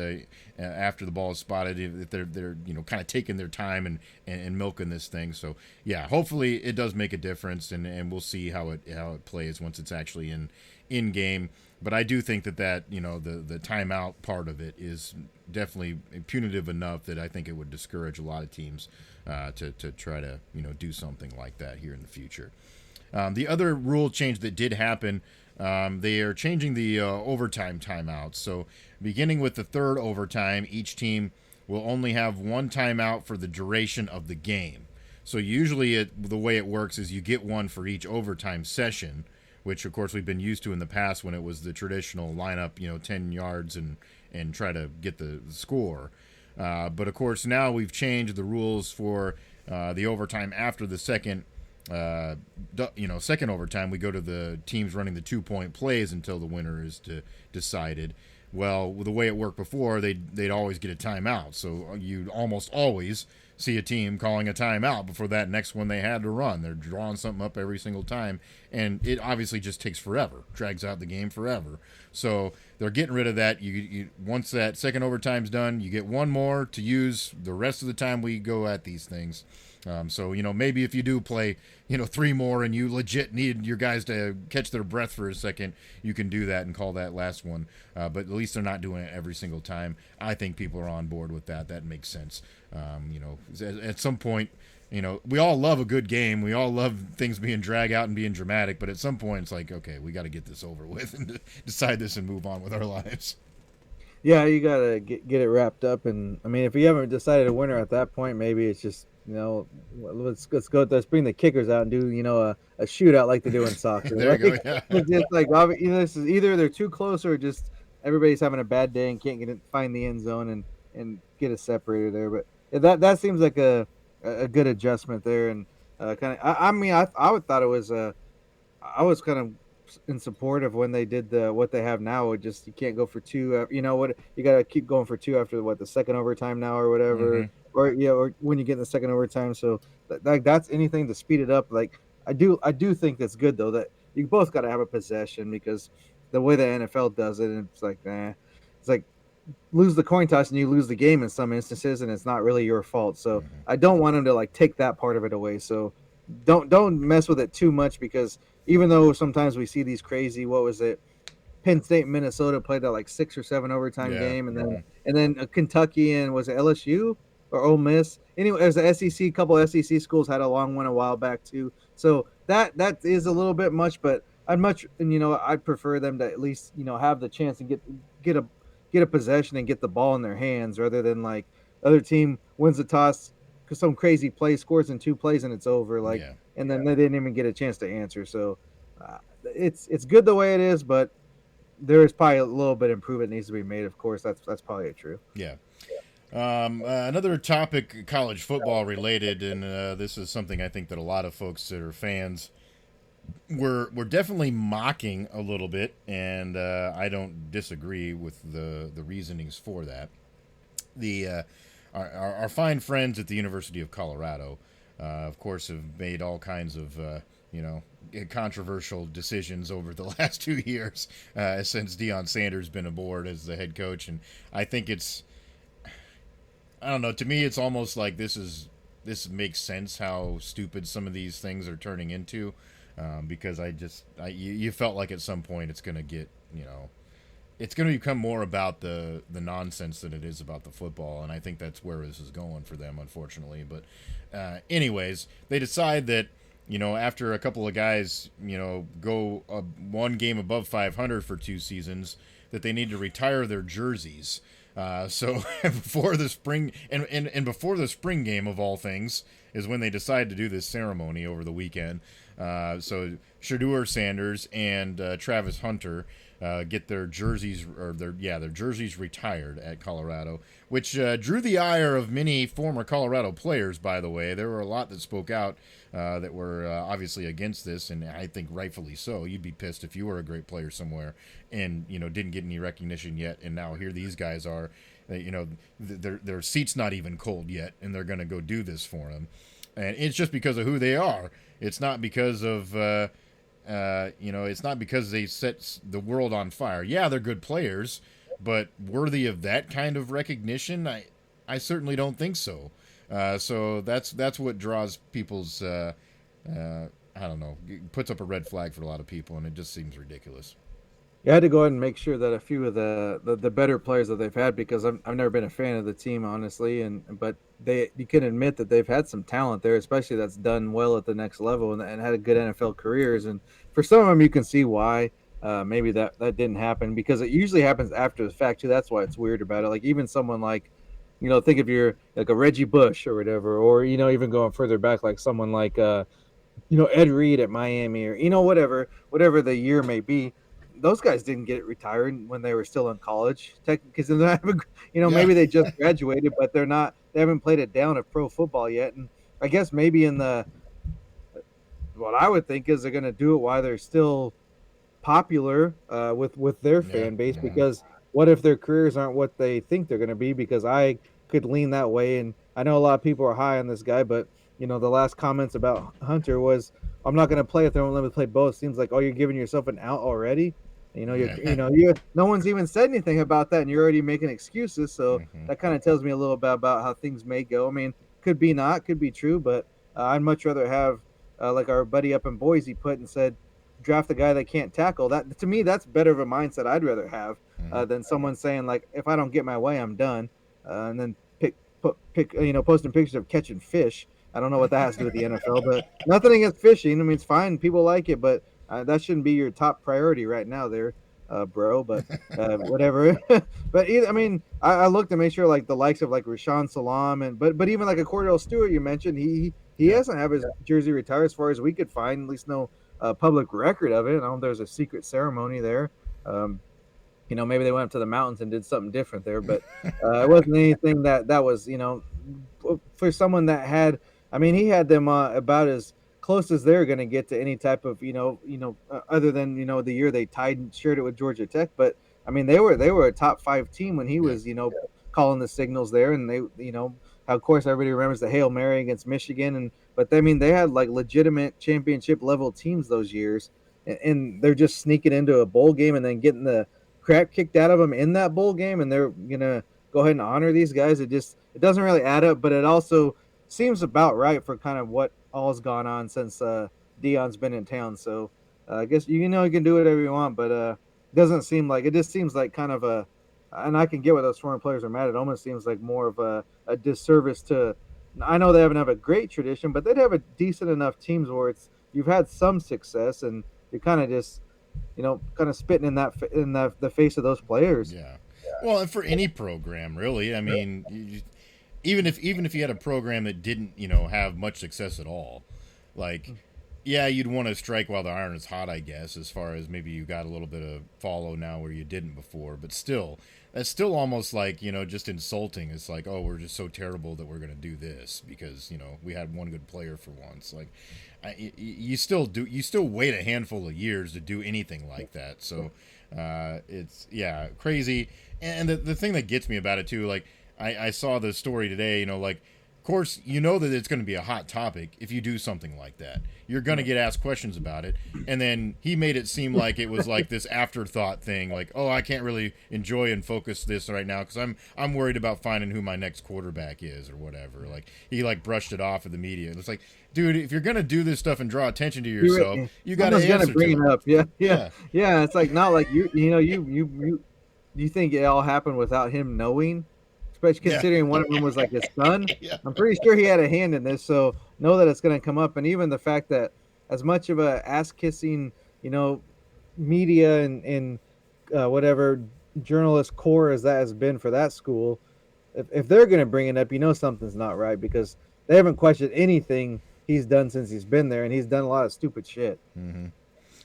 after the ball is spotted, if they're kind of taking their time and milking this thing. So yeah, hopefully it does make a difference, and we'll see how it plays once it's actually in game. But I do think that the timeout part of it is definitely punitive enough that I think it would discourage a lot of teams to try to do something like that here in the future. The other rule change that did happen, they are changing the overtime timeouts. So beginning with the third overtime, each team will only have one timeout for the duration of the game. So usually the way it works is you get one for each overtime session, which of course we've been used to in the past when it was the traditional lineup, 10 yards and try to get the score. But of course now we've changed the rules for the overtime after the second overtime. We go to the teams running the 2-point plays until the winner is decided. Well, the way it worked before, they'd always get a timeout. So you'd almost always see a team calling a timeout before that next one they had to run. They're drawing something up every single time, and it obviously just takes forever, drags out the game forever. So they're getting rid of that. You once that second overtime's done, you get one more to use the rest of the time we go at these things. So maybe if you do play 3 more and you legit need your guys to catch their breath for a second, you can do that and call that last one. But at least they're not doing it every single time. I think people are on board with that. That makes sense. At some point, we all love a good game. We all love things being drag out and being dramatic. But at some point, it's like, okay, we got to get this over with and decide this and move on with our lives. Yeah, you gotta get it wrapped up. And I mean, if you haven't decided a winner at that point, maybe it's just let's bring the kickers out and do a shootout like they do in soccer. There you go. Yeah. It's just like this is either they're too close or just everybody's having a bad day and can't find the end zone and get a separator there. But that seems like a good adjustment there, and kind of I would thought it was I was kind of in support of when they did what they have now. It just, you can't go for 2. You got to keep going for 2 after the second overtime now or whatever. Mm-hmm. Or when you get in the second overtime. So that's anything to speed it up. Like I do think that's good though, that you both got to have a possession, because the way the NFL does it, it's like, it's like lose the coin toss and you lose the game in some instances, and it's not really your fault. So I don't want them to take that part of it away. So don't mess with it too much, because even though sometimes we see these crazy, what was it? Penn State, Minnesota played that 6 or 7 overtime game, and then Kentucky and was it LSU or Ole Miss? Anyway, there's the SEC. Couple SEC schools had a long one a while back too. So that is a little bit much, but I'd prefer them to at least have the chance and get a get a possession and get the ball in their hands rather than like other team wins the toss because some crazy play scores in 2 plays and it's over like Yeah. and then they didn't even get a chance to answer. So it's good the way it is, but there is probably a little bit of improvement needs to be made. Of course, that's probably true. Yeah. Another topic, college football related, and this is something I think that a lot of folks that are fans were definitely mocking a little bit, and I don't disagree with the reasonings for that. The our fine friends at the University of Colorado, of course, have made all kinds of you know controversial decisions over the last 2 years since Deion Sanders been aboard as the head coach, and I think it's I don't know. To me, it's almost like this makes sense how stupid some of these things are turning into, because you felt like at some point it's gonna get it's gonna become more about the nonsense than it is about the football, and I think that's where this is going for them, unfortunately. But anyways, they decide that after a couple of guys go one game above 500 for 2 seasons, that they need to retire their jerseys. So before the spring and before the spring game of all things is when they decide to do this ceremony over the weekend. So Shedeur Sanders and Travis Hunter get their jerseys their jerseys retired at Colorado, which drew the ire of many former Colorado players. By the way, there were a lot that spoke out that were obviously against this, and I think rightfully so. You'd be pissed if you were a great player somewhere and didn't get any recognition yet, and now here these guys are, their seat's not even cold yet, and they're going to go do this for them, and it's just because of who they are. It's not because of it's not because they set the world on fire. Yeah, they're good players, but worthy of that kind of recognition, I certainly don't think so. So that's what draws people's I don't know, puts up a red flag for a lot of people, and it just seems ridiculous. You had to go ahead and make sure that a few of the better players that they've had, because I've never been a fan of the team, honestly, but you can admit that they've had some talent there, especially that's done well at the next level and had a good NFL careers. And for some of them, you can see why maybe that didn't happen, because it usually happens after the fact too. That's why it's weird about it. Like even someone like, think if you're like a Reggie Bush or whatever, or even going further back, like someone like Ed Reed at Miami, or whatever the year may be. Those guys didn't get it retired when they were still in college, because they're not maybe they just graduated, but they haven't played it down of pro football yet. And I guess maybe what I would think is they're going to do it while they're still popular with their fan base, because what if their careers aren't what they think they're going to be? Because I could lean that way, and I know a lot of people are high on this guy, but the last comments about Hunter was, I'm not going to play if they don't let me play both. Seems like, you're giving yourself an out already. No one's even said anything about that, and you're already making excuses. So that kind of tells me a little bit about how things may go. I mean, could be not, could be true, but I'd much rather have like our buddy up in Boise put and said, draft a guy that can't tackle. That to me, that's better of a mindset I'd rather have than someone saying like, if I don't get my way, I'm done, and then posting pictures of catching fish. I don't know what that has to do with the NFL, but nothing against fishing. I mean, it's fine. People like it, but that shouldn't be your top priority right now there, bro. But whatever. But I looked to make sure like the likes of like Rashawn Salam but even like a Cordell Stewart you mentioned, he hasn't have his jersey retired as far as we could find, at least no public record of it. I don't know if there's a secret ceremony there. Maybe they went up to the mountains and did something different there, but it wasn't anything that was for someone that had. I mean, he had them about as close as they're going to get to any type of other than the year they tied and shared it with Georgia Tech. But I mean, they were a top 5 team when he was calling the signals there, and they of course everybody remembers the Hail Mary against Michigan, but I mean they had like legitimate championship level teams those years, and they're just sneaking into a bowl game and then getting the crap kicked out of them in that bowl game, and they're gonna go ahead and honor these guys. It doesn't really add up, but it also seems about right for kind of what all's gone on since Deion's been in town. So I guess you can do whatever you want, but it just seems like kind of a, and I can get what those foreign players are mad at. It almost seems like more of a disservice to. I know they haven't have a great tradition, but they'd have a decent enough teams where it's you've had some success, and you're kind of just kind of spitting in the face of those players. Yeah. Well, and for any program, really. I mean, even if you had a program that didn't, have much success at all, like, yeah, you'd want to strike while the iron is hot, I guess, as far as maybe you got a little bit of follow now where you didn't before. But still, that's still almost like, just insulting. It's like, oh, we're just so terrible that we're going to do this because, we had one good player for once. Like, you still wait a handful of years to do anything like that. So it's, yeah, crazy. And the thing that gets me about it, too, like, I saw the story today, like, of course, that it's going to be a hot topic if you do something like that. You're going to get asked questions about it. And then he made it seem like it was like this afterthought thing, like, oh, I can't really enjoy and focus this right now because I'm worried about finding who my next quarterback is or whatever. Like, he, like, brushed it off of the media. It's like, dude, if you're going to do this stuff and draw attention to yourself, you got to answer bring to it up. Yeah. It's like, not like you think it all happened without him knowing? Especially considering one of them was like his son. Yeah. I'm pretty sure he had a hand in this, so know that it's going to come up. And even the fact that as much of a ass-kissing, media and whatever journalist core as that has been for that school, if they're going to bring it up, something's not right because they haven't questioned anything he's done since he's been there, and he's done a lot of stupid shit. Mm-hmm.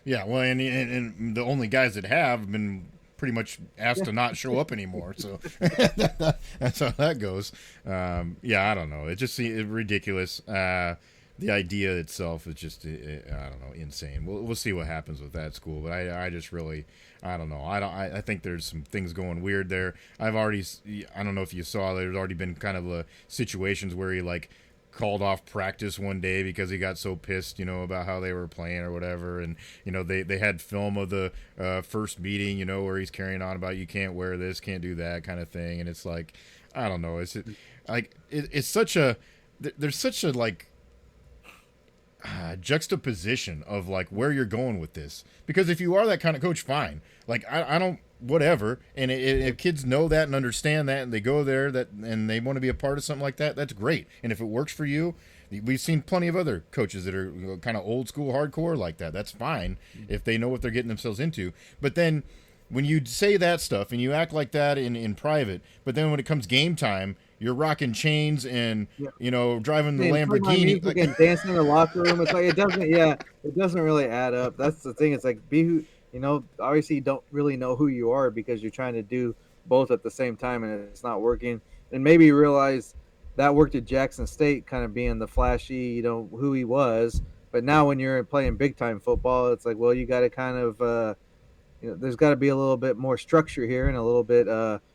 Yeah, well, and the only guys that have been pretty much asked to not show up anymore. So that's how that goes. Yeah, I don't know. It just seems ridiculous. The idea itself is just, I don't know, insane. We'll see what happens with that school. But I just really, I don't know. I think there's some things going weird there. I don't know if you saw, there's already been kind of situations where he, like, called off practice one day because he got so pissed, about how they were playing or whatever. And, they had film of the first meeting, where he's carrying on about you can't wear this, can't do that kind of thing. And it's like, I don't know. It's such a, there's such a, like, juxtaposition of, like, where you're going with this. Because if you are that kind of coach, fine. Like, I don't, whatever. And if kids know that and understand that and they go there and they want to be a part of something like that, that's great. And if it works for you, we've seen plenty of other coaches that are kind of old school hardcore like that. That's fine if they know what they're getting themselves into. But then when you say that stuff and you act like that in private, but then when it comes game time, you're rocking chains and driving the Lamborghini and dancing in the locker room. It's like it doesn't really add up. That's the thing. It's like be who obviously you don't really know who you are because you're trying to do both at the same time and it's not working. And maybe you realize that worked at Jackson State, kind of being the flashy, who he was. But now when you're playing big time football, it's like, well, you got to kind of, there's got to be a little bit more structure here and a little bit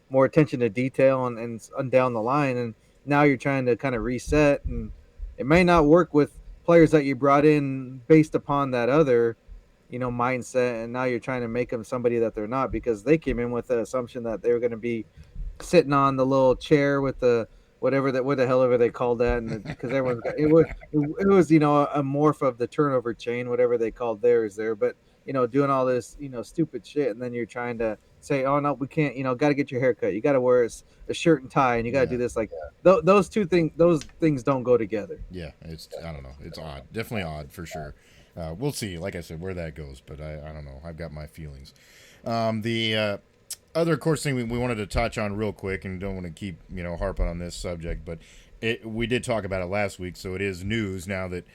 more attention to detail and down the line. And now you're trying to kind of reset, and it may not work with players that you brought in based upon that other mindset, and now you're trying to make them somebody that they're not because they came in with the assumption that they were going to be sitting on the little chair with the what the hell ever they called that, and because everyone's got it was a morph of the turnover chain, whatever they called theirs there, but doing all this stupid shit, and then you're trying to say, oh no, we can't, got to get your hair cut, you got to wear a shirt and tie, and you got to do this, like those things don't go together. Yeah, I don't know, it's odd, definitely odd for sure. We'll see, like I said, where that goes, but I don't know. I've got my feelings. The other, of course, thing we wanted to touch on real quick, and don't want to keep harping on this subject, but we did talk about it last week, so it is news now that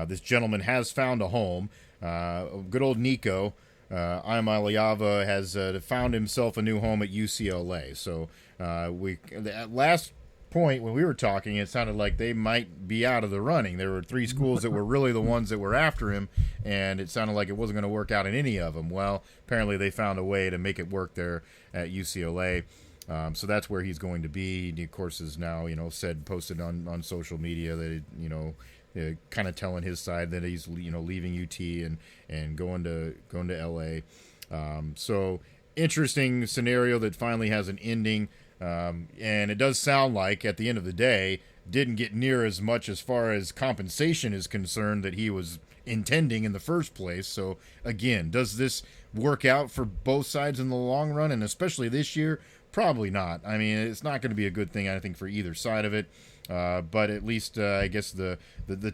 this gentleman has found a home. Good old Nico Iamaleava has found himself a new home at UCLA. So at last point when we were talking, it sounded like they might be out of the running. There were 3 schools that were really the ones that were after him, and it sounded like it wasn't going to work out in any of them. Well, apparently they found a way to make it work there at UCLA. So that's where he's going to be. He, of course, is now, posted on social media that, kind of telling his side that he's, leaving UT and going to LA. So interesting scenario that finally has an ending. And it does sound like at the end of the day, didn't get near as much as far as compensation is concerned that he was intending in the first place. So again, does this work out for both sides in the long run, and especially this year? Probably not. I mean, it's not going to be a good thing, I think, for either side of it. But at least I guess the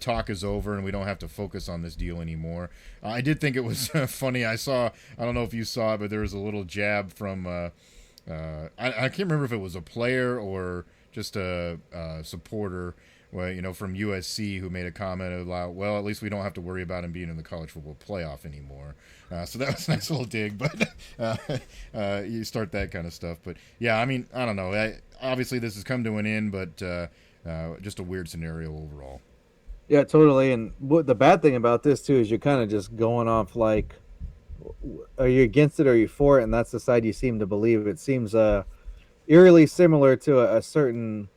talk is over and we don't have to focus on this deal anymore. I did think it was funny. I don't know if you saw it, but there was a little jab from I can't remember if it was a player or just a supporter, well, from USC, who made a comment about, well, at least we don't have to worry about him being in the college football playoff anymore. So that was a nice little dig, but you start that kind of stuff. But yeah, I mean, I don't know. Obviously, this has come to an end, but just a weird scenario overall. Yeah, totally. And the bad thing about this too is you're kind of just going off like, are you against it or are you for it? And that's the side you seem to believe. It seems eerily similar to a certain,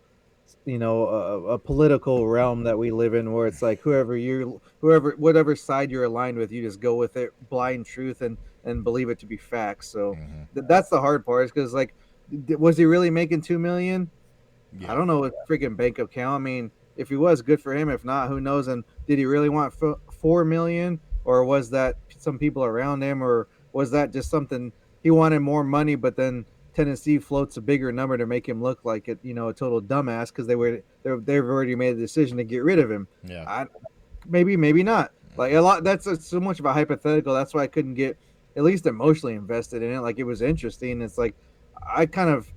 a political realm that we live in, where it's like whatever side you're aligned with, you just go with it, blind truth, and believe it to be facts. So that's the hard part, is because, like, was he really making $2 million? Yeah. I don't know his freaking bank account. I mean, if he was, good for him. If not, who knows? And did he really want $4 million, or was that some people around him, or was that just something he wanted more money, but then Tennessee floats a bigger number to make him look like a total dumbass, because they've already made a decision to get rid of him. Yeah, maybe not. Like, a lot. That's so much of a hypothetical. That's why I couldn't get at least emotionally invested in it. Like, it was interesting. It's like I kind of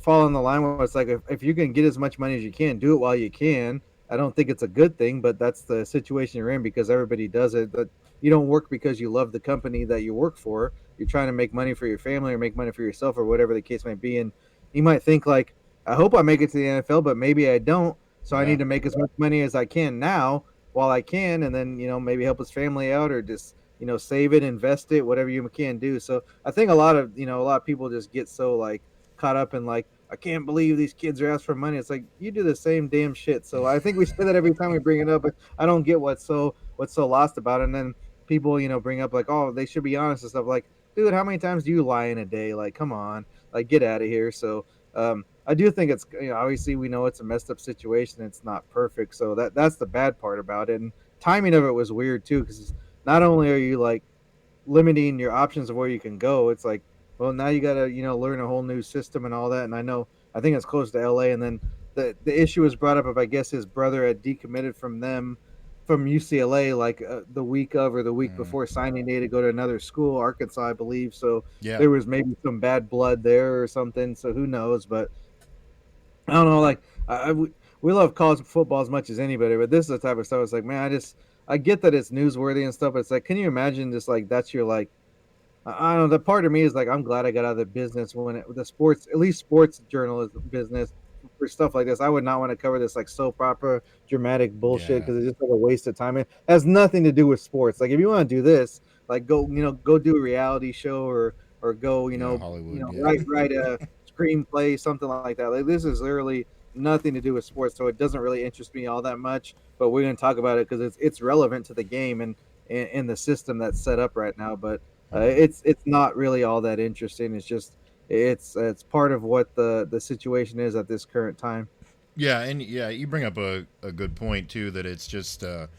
fall on the line where it's like, if you can get as much money as you can, do it while you can. I don't think it's a good thing, but that's the situation you're in, because everybody does it. But you don't work because you love the company that you work for. You're trying to make money for your family or make money for yourself, or whatever the case might be. And you might think, like, I hope I make it to the NFL, but maybe I don't. So I need to make as much money as I can now while I can, and then, maybe help his family out, or just, save it, invest it, whatever you can do. So I think a lot of people just get so, like, caught up in, like, I can't believe these kids are asking for money. It's like, you do the same damn shit. So I think we say that every time we bring it up, but I don't get what's so lost about it. And then people, bring up, like, oh, they should be honest and stuff. Like, dude, how many times do you lie in a day? Like, come on, like, get out of here. So I do think it's, obviously we know it's a messed up situation. It's not perfect. So that's the bad part about it. And timing of it was weird too, because not only are you, like, limiting your options of where you can go, it's like, well, now you got to, learn a whole new system and all that. And I think it's close to LA. And then the issue was brought up of, I guess, his brother had decommitted from UCLA, like the week of or the week before signing day, to go to another school, Arkansas, I believe. So there was maybe some bad blood there or something. So who knows? But I don't know. Like, we love college football as much as anybody, but this is the type of stuff. It's like, man, I get that it's newsworthy and stuff. But it's like, can you imagine just, like, that's your, like, I don't know. The part of me is like, I'm glad I got out of the business the sports, at least sports journalism business, for stuff like this. I would not want to cover this, like, soap opera dramatic bullshit, because it's just like a waste of time. It has nothing to do with sports. Like, if you want to do this, like, go do a reality show, or go, Hollywood, write a screenplay, something like that. Like, this is literally nothing to do with sports, so it doesn't really interest me all that much. But we're going to talk about it because it's relevant to the game and the system that's set up right now. But it's not really all that interesting. It's just it's part of what the situation is at this current time. Yeah, and you bring up a good point too, that it's just the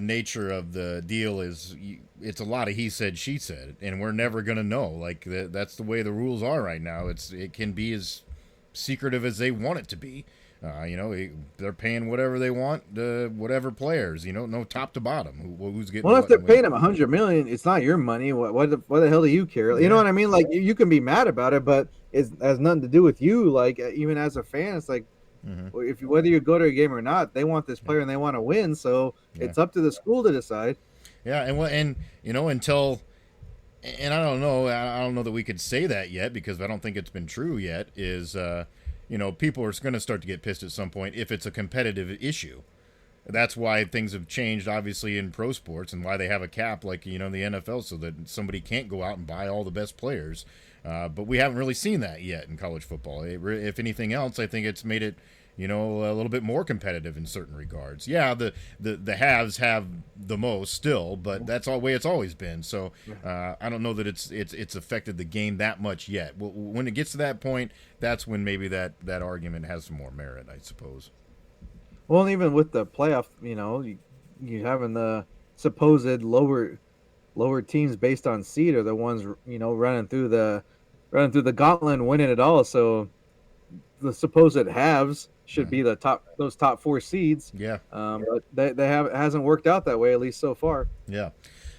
nature of the deal is, it's a lot of he said she said, and we're never gonna know. Like, that's the way the rules are right now. It can be as secretive as they want it to be. They're paying whatever they want, whatever players, no top to bottom. Who's getting? Well, if they're paying them $100 million, it's not your money. What the hell do you care? You know what I mean? Like, you can be mad about it, but it has nothing to do with you. Like, even as a fan, it's like, whether you go to a game or not, they want this player and they want to win. So it's up to the school to decide. Yeah, until. And I don't know that we could say that yet, because I don't think it's been true yet, is people are going to start to get pissed at some point if it's a competitive issue. That's why things have changed, obviously, in pro sports, and why they have a cap, like, the NFL, so that somebody can't go out and buy all the best players. But we haven't really seen that yet in college football. If anything else, I think it's made it, a little bit more competitive in certain regards. Yeah, the haves have the most still, but that's the way it's always been. So I don't know that it's affected the game that much yet. When it gets to that point, that's when maybe that argument has some more merit, I suppose. Well, even with the playoff, you having the supposed lower teams based on seed are the ones running through the gauntlet and winning it all. So the supposed halves should be the top 4 seeds. Yeah. But it hasn't worked out that way, at least so far. Yeah.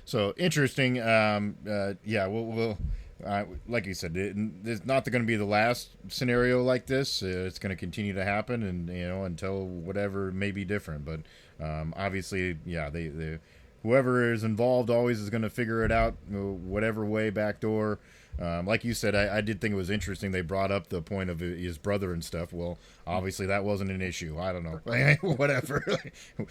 So interesting. Yeah, we'll like you said, it's not going to be the last scenario like this. It's going to continue to happen, and until whatever may be different. But obviously, yeah, they whoever is involved always is going to figure it out, whatever way, backdoor. Like you said, I did think it was interesting. They brought up the point of his brother and stuff. Well, obviously that wasn't an issue. I don't know. Whatever.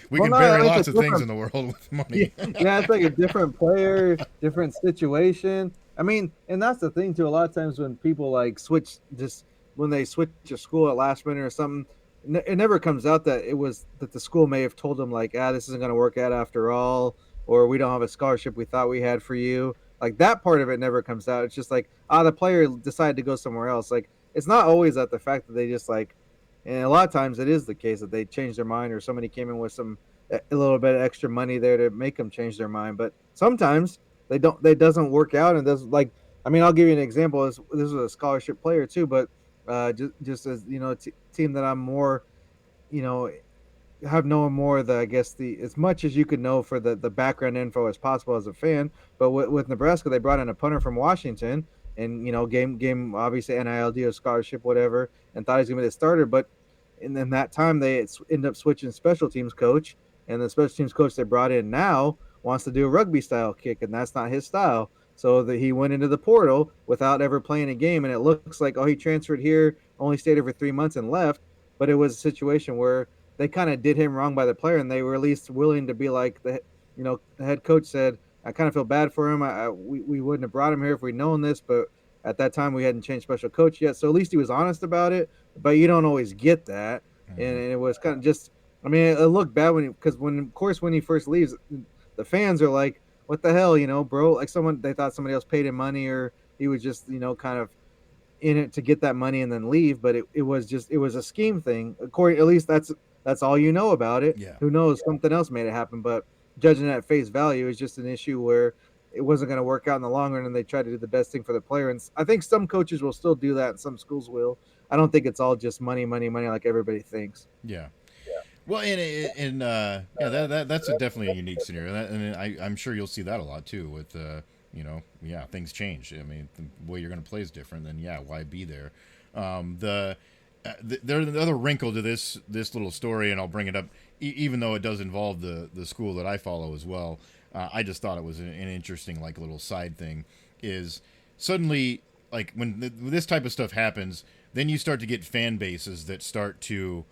We can bury lots of things in the world with money. Yeah, it's like a different player, different situation. I mean, and that's the thing too. A lot of times when people like switch, just when they switch to school at last minute or something, it never comes out that it was that the school may have told them like, this isn't going to work out after all, or we don't have a scholarship we thought we had for you. Like that part of it never comes out. It's just like, the player decided to go somewhere else. Like it's not always that the fact that they just like, and a lot of times it is the case that they changed their mind or somebody came in with a little bit of extra money there to make them change their mind. But sometimes they don't. It doesn't work out, and does like. I mean, I'll give you an example. This was a scholarship player too, but just as team that I'm more, have known more I guess as much as you could know for the background info as possible as a fan. But with Nebraska, they brought in a punter from Washington, and game obviously NIL deal, scholarship, whatever, and thought he was gonna be the starter. But in that time, they end up switching special teams coach, and the special teams coach they brought in now wants to do a rugby style kick, and that's not his style. So he went into the portal without ever playing a game, and it looks like he transferred here, only stayed here for 3 months and left. But it was a situation where they kind of did him wrong by the player, and they were at least willing to be like the head coach said, I kind of feel bad for him. We wouldn't have brought him here if we'd known this, but at that time we hadn't changed special coach yet. So at least he was honest about it, but you don't always get that. Mm-hmm. And it was kind of just, I mean, it looked bad when he first leaves, the fans are like, what the hell, bro? Like they thought somebody else paid him money, or he was just, kind of in it to get that money and then leave. But it was a scheme thing. According, at least that's all you know about it. Yeah. Who knows? Something else made it happen. But judging at face value is just an issue where it wasn't going to work out in the long run, and they tried to do the best thing for the player. And I think some coaches will still do that, and some schools will. I don't think it's all just money like everybody thinks. Yeah. Well, that's definitely a unique scenario, and I'm sure you'll see that a lot too. With things change. I mean, the way you're going to play is different. Then why be there? The other wrinkle to this little story, and I'll bring it up, even though it does involve the school that I follow as well. I just thought it was an interesting little side thing. Is suddenly when this type of stuff happens, then you start to get fan bases that start to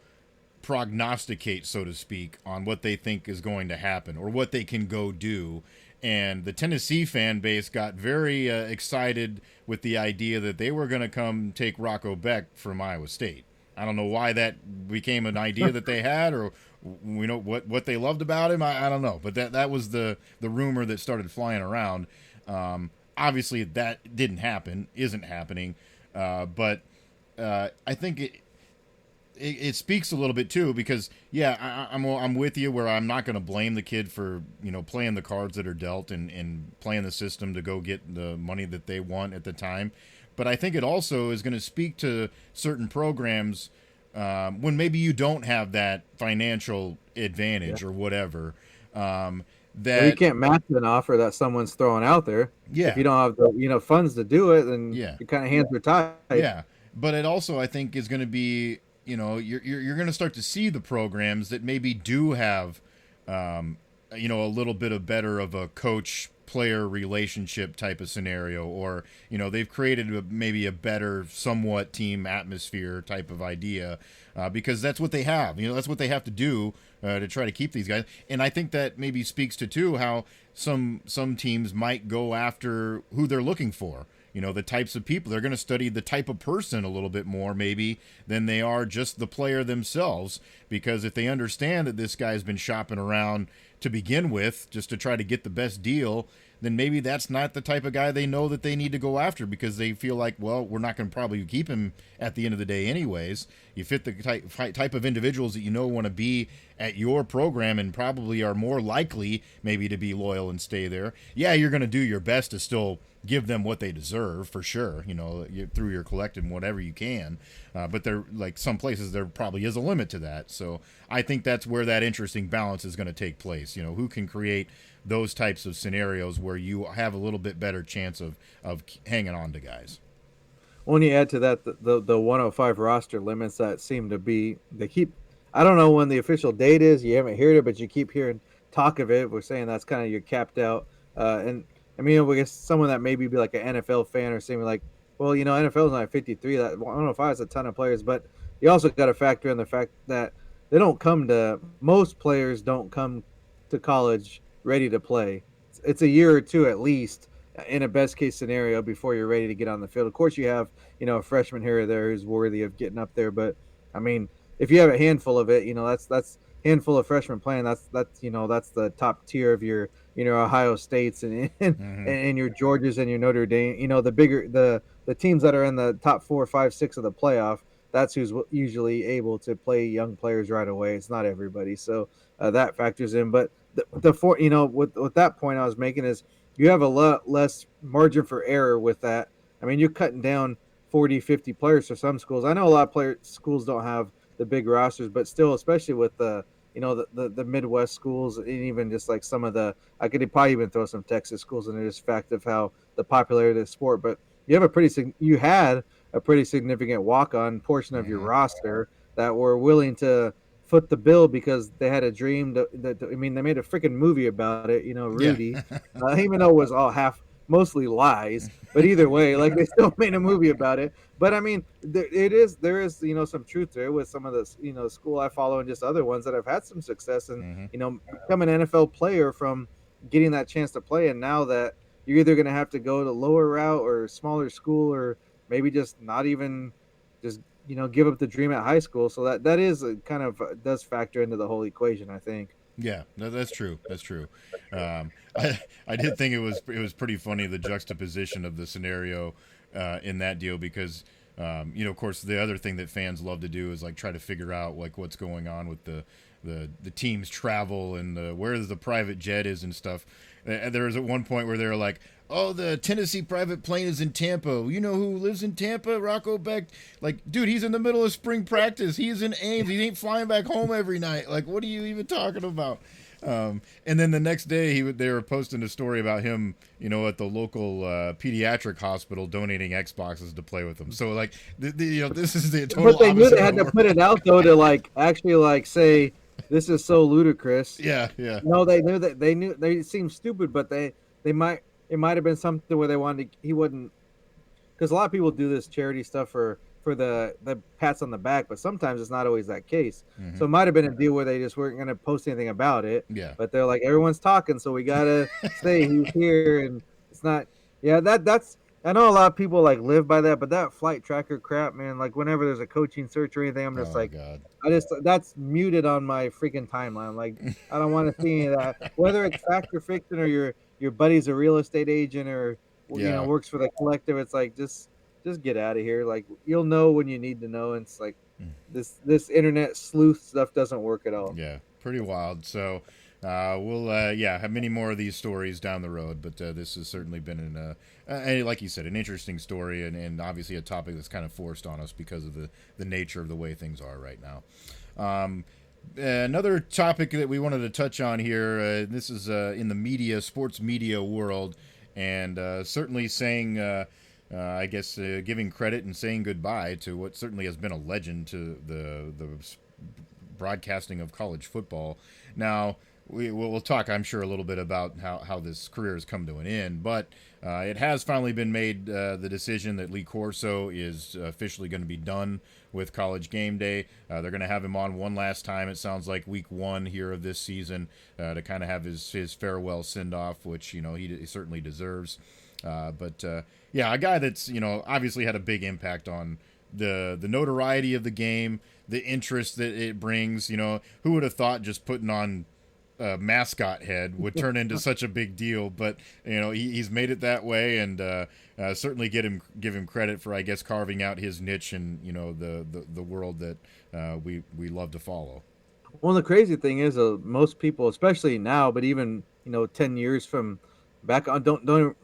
prognosticate, so to speak, on what they think is going to happen or what they can go do. And the Tennessee fan base got very excited with the idea that they were going to come take Rocco Beck from Iowa State. I don't know why that became an idea that they had, or what they loved about him. I don't know, but that was the rumor that started flying around. Obviously, that didn't happen, isn't happening, but I think it speaks a little bit too, because I'm with you where I'm not going to blame the kid for playing the cards that are dealt and playing the system to go get the money that they want at the time. But I think it also is going to speak to certain programs when maybe you don't have that financial advantage or whatever. That you can't match an offer that someone's throwing out there. Yeah. If you don't have the funds to do it, then your kind of hands are tied. Yeah. But it also, I think, is going to be, you're going to start to see the programs that maybe do have, a little bit of better of a coach-player relationship type of scenario, or, they've created maybe a better, somewhat team atmosphere type of idea, because that's what they have. That's what they have to do to try to keep these guys. And I think that maybe speaks to, too, how some teams might go after who they're looking for. The types of people. They're going to study the type of person a little bit more maybe than they are just the player themselves, because if they understand that this guy's been shopping around to begin with just to try to get the best deal, then maybe that's not the type of guy they know that they need to go after, because they feel like, well, we're not going to probably keep him at the end of the day anyways. You fit the type of individuals that want to be at your program and probably are more likely maybe to be loyal and stay there. Yeah, you're going to do your best to still give them what they deserve for sure, through your collective whatever you can. But there, like some places, there probably is a limit to that. So I think that's where that interesting balance is going to take place. Who can create those types of scenarios where you have a little bit better chance of hanging on to guys. When you add to that the 105 roster limits that seem to be, they keep, I don't know when the official date is. You haven't heard it, but you keep hearing talk of it. We're saying that's kind of you're capped out. And I mean, I guess someone that maybe be like an NFL fan or saying like, well, NFL is not 53. That 105 is a ton of players, but you also got to factor in the fact that most players don't come to college ready to play. It's a year or two at least in a best case scenario before you're ready to get on the field. Of course, you have a freshman here or there who's worthy of getting up there, but I mean, if you have a handful of it, that's handful of freshmen playing. That's the top tier of your Ohio States and your Georgias and your Notre Dame. The bigger the teams that are in the top 4, 5, 6 of the playoff. That's who's usually able to play young players right away. It's not everybody, so that factors in. But with that point I was making is you have a lot less margin for error with that. I mean, you're cutting down 40, 50 players for some schools. I know a lot of schools don't have the big rosters, but still, especially with the Midwest schools, and even just like some of I could probably even throw some Texas schools in there, just fact of how the popularity of the sport. But you had a pretty significant walk-on portion of your roster that were willing to foot the bill because they had a dream that I mean, they made a freaking movie about it, Rudy, yeah. Even though it was all mostly lies, but either way, like they still made a movie about it. But I mean, there is some truth there with some of the school I follow and just other ones that have had some success and become an NFL player from getting that chance to play. And now that you're either going to have to go to lower route or smaller school, or maybe just not even just give up the dream at high school. So that is a kind of does factor into the whole equation, I think. Yeah, that's true. That's true. I did think it was pretty funny, the juxtaposition of the scenario in that deal, because of course the other thing that fans love to do is like try to figure out like what's going on with the team's travel and where the private jet is and stuff. There was at one point where they were like, oh, the Tennessee private plane is in Tampa. You know who lives in Tampa? Rocco Beck. Like, dude, he's in the middle of spring practice. He's in Ames. He ain't flying back home every night. Like, what are you even talking about? And then the next day, they were posting a story about him, at the local pediatric hospital donating Xboxes to play with them. So, like, this is the total. But they knew they had to put it out though to like actually like say this is so ludicrous. Yeah, yeah. No, they knew that they seemed stupid, but it might have been something where they wanted he wouldn't, because a lot of people do this charity stuff for the pats on the back, but sometimes it's not always that case. Mm-hmm. So it might have been a deal where they just weren't going to post anything about it. Yeah. But they're like, everyone's talking, so we got to say he's here, and it's not. Yeah, that's. I know a lot of people like live by that, but that flight tracker crap, man. Like whenever there's a coaching search or anything, I'm just God. That's muted on my freaking timeline. Like I don't want to see any of that. Whether it's fact or fiction, or your buddy's a real estate agent, or works for the collective, it's like just get out of here. Like you'll know when you need to know. And it's like this internet sleuth stuff doesn't work at all. Yeah, pretty wild. So we'll have many more of these stories down the road, but this has certainly been like you said, an interesting story, and obviously a topic that's kind of forced on us because of the nature of the way things are right now. Another topic that we wanted to touch on here, this is in the sports media world, and certainly saying, I guess, giving credit and saying goodbye to what certainly has been a legend to the broadcasting of college football. Now, we'll talk, I'm sure, a little bit about how this career has come to an end, but it has finally been made the decision that Lee Corso is officially going to be done with College Game Day. They're going to have him on one last time, it sounds like week 1 here of this season, to kind of have his farewell send-off, which he certainly deserves. But a guy that's obviously had a big impact on the notoriety of the game, the interest that it brings. Who would have thought just putting on mascot head would turn into such a big deal, but he's made it that way, and certainly give him credit for, I guess, carving out his niche in the world that we love to follow. Well, the crazy thing is, most people, especially now, but even 10 years from back on, don't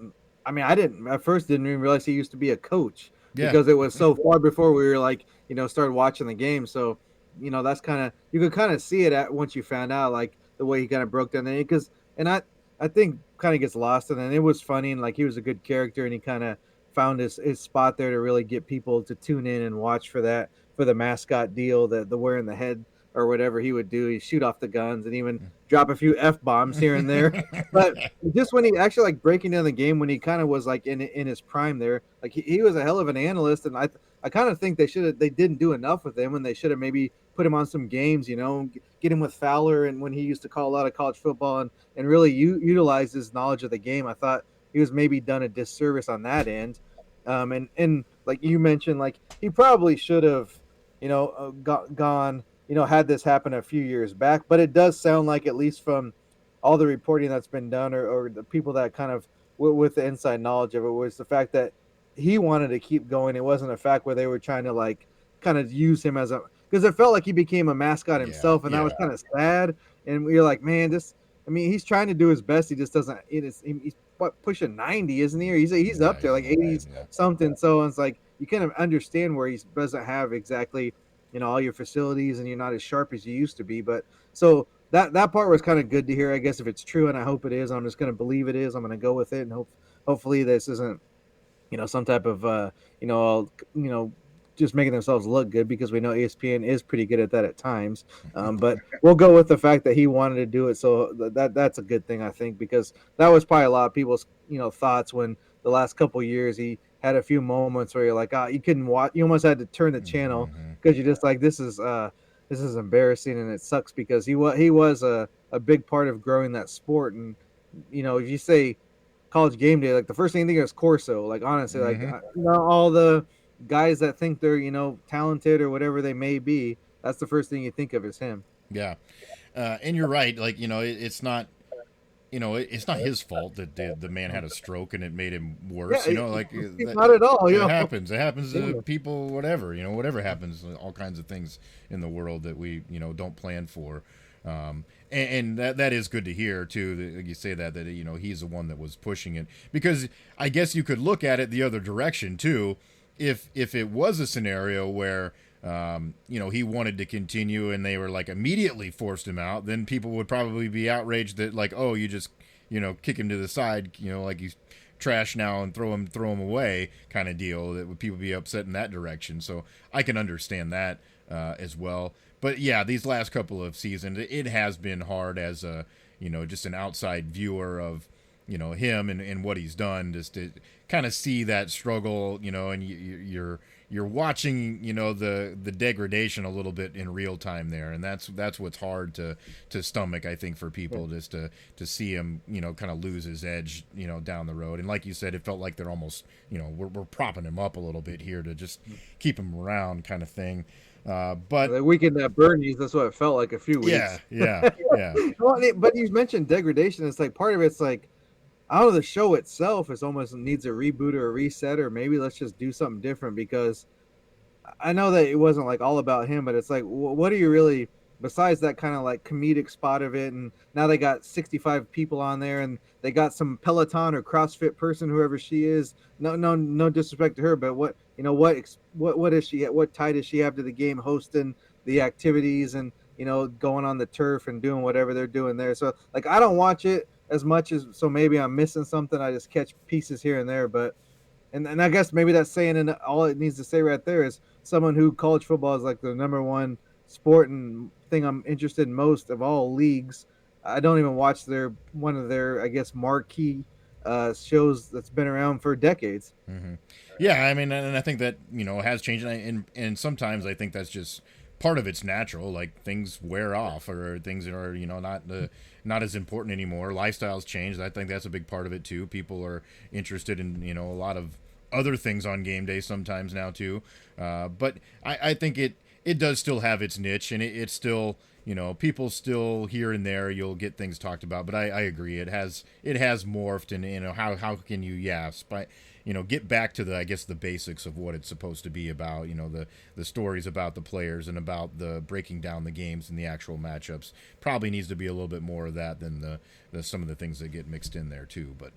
I mean, I didn't at first didn't even realize he used to be a coach Yeah. because it was so far before we were like, started watching the game. So, that's kind of you could kind of see it at once you found out like the way he kind of broke down there because and I think kind of gets lost and then it was funny and like he was a good character and he kind of found his spot there to really get people to tune in and watch for the mascot deal, the wearing the head or whatever he would do. He shoot off the guns and even drop a few F bombs here and there. But just when he actually like breaking down the game when he kind of was like in his prime there, like he was a hell of an analyst, and I kind of think they didn't do enough with him, and they should have maybe put him on some games, get him with Fowler, and when he used to call a lot of college football and really utilize his knowledge of the game. I thought he was maybe done a disservice on that end, and like you mentioned, like he probably should have, gone. Had this happen a few years back, but it does sound like, at least from all the reporting that's been done or the people that kind of with the inside knowledge of it, was the fact that he wanted to keep going. It wasn't a fact where they were trying to like kind of use him as a, because it felt like he became a mascot himself, and that was kind of sad. And we were like, man, I mean, he's trying to do his best. He just doesn't. He's pushing 90, isn't he? Or he's up there like 80s something. So it's like you kind of understand where he doesn't have exactly all your facilities, and you're not as sharp as you used to be. But so that part was kind of good to hear, I guess, if it's true, and I hope it is. I'm just going to believe it is. I'm going to go with it, and hopefully this isn't some type of just making themselves look good, because we know ESPN is pretty good at that at times. But we'll go with the fact that he wanted to do it, so that's a good thing, I think, because that was probably a lot of people's thoughts when the last couple of years he had a few moments where you're like, you couldn't watch, you almost had to turn the channel because you're just like, this is embarrassing, and it sucks because he was a big part of growing that sport. And if you say college game day, like the first thing you think of is Corso, like honestly, like all the guys that think they're talented or whatever they may be, that's the first thing you think of is him. Yeah. And you're right, like it's not it's not his fault that the man had a stroke and it made him worse. Not at all. It happens. It happens to people. Whatever happens. All kinds of things in the world that we don't plan for. And that is good to hear too. That you say that he's the one that was pushing it, because I guess you could look at it the other direction too. If it was a scenario where he wanted to continue and they were like immediately forced him out, then people would probably be outraged that like, oh, you just kick him to the side, like he's trash now and throw him away kind of deal. That would people be upset in that direction. So I can understand that as well. But yeah, these last couple of seasons, it has been hard as a just an outside viewer of him and what he's done, just to kind of see that struggle, and you're watching the degradation a little bit in real time there, and that's what's hard to stomach, I think, for people, just to see him kind of lose his edge down the road. And like you said, it felt like they're almost we're propping him up a little bit here to just keep him around kind of thing. But the weekend at Bernie's, that's what it felt like a few weeks. Yeah. Well, but you mentioned degradation. It's like part of it's like, I don't know, the show itself is almost needs a reboot or a reset, or maybe let's just do something different, because I know that it wasn't like all about him, but it's like, what are you really, besides that kind of like comedic spot of it? And now they got 65 people on there, and they got some Peloton or CrossFit person, whoever she is. No disrespect to her, but what is she? What tie does she have to the game, hosting the activities and going on the turf and doing whatever they're doing there? So like, I don't watch it as much as, so maybe I'm missing something. I just catch pieces here and there, but and I guess maybe that's saying, and all it needs to say right there is someone who college football is like the number one sport and thing I'm interested in most of all leagues. I don't even watch one of their, I guess, marquee shows that's been around for decades. Yeah, I mean, and I think that has changed, and sometimes I think that's just part of it's natural. Like things wear off, or things are not as important anymore. Lifestyles change. I think that's a big part of it too. People are interested in a lot of other things on game day sometimes now too. But I think it does still have its niche, and it's still people still here and there you'll get things talked about. But I agree, it has morphed, and how can you get back to the, I guess, the basics of what it's supposed to be about, the stories about the players and about the breaking down the games and the actual matchups. Probably needs to be a little bit more of that than the some of the things that get mixed in there too. But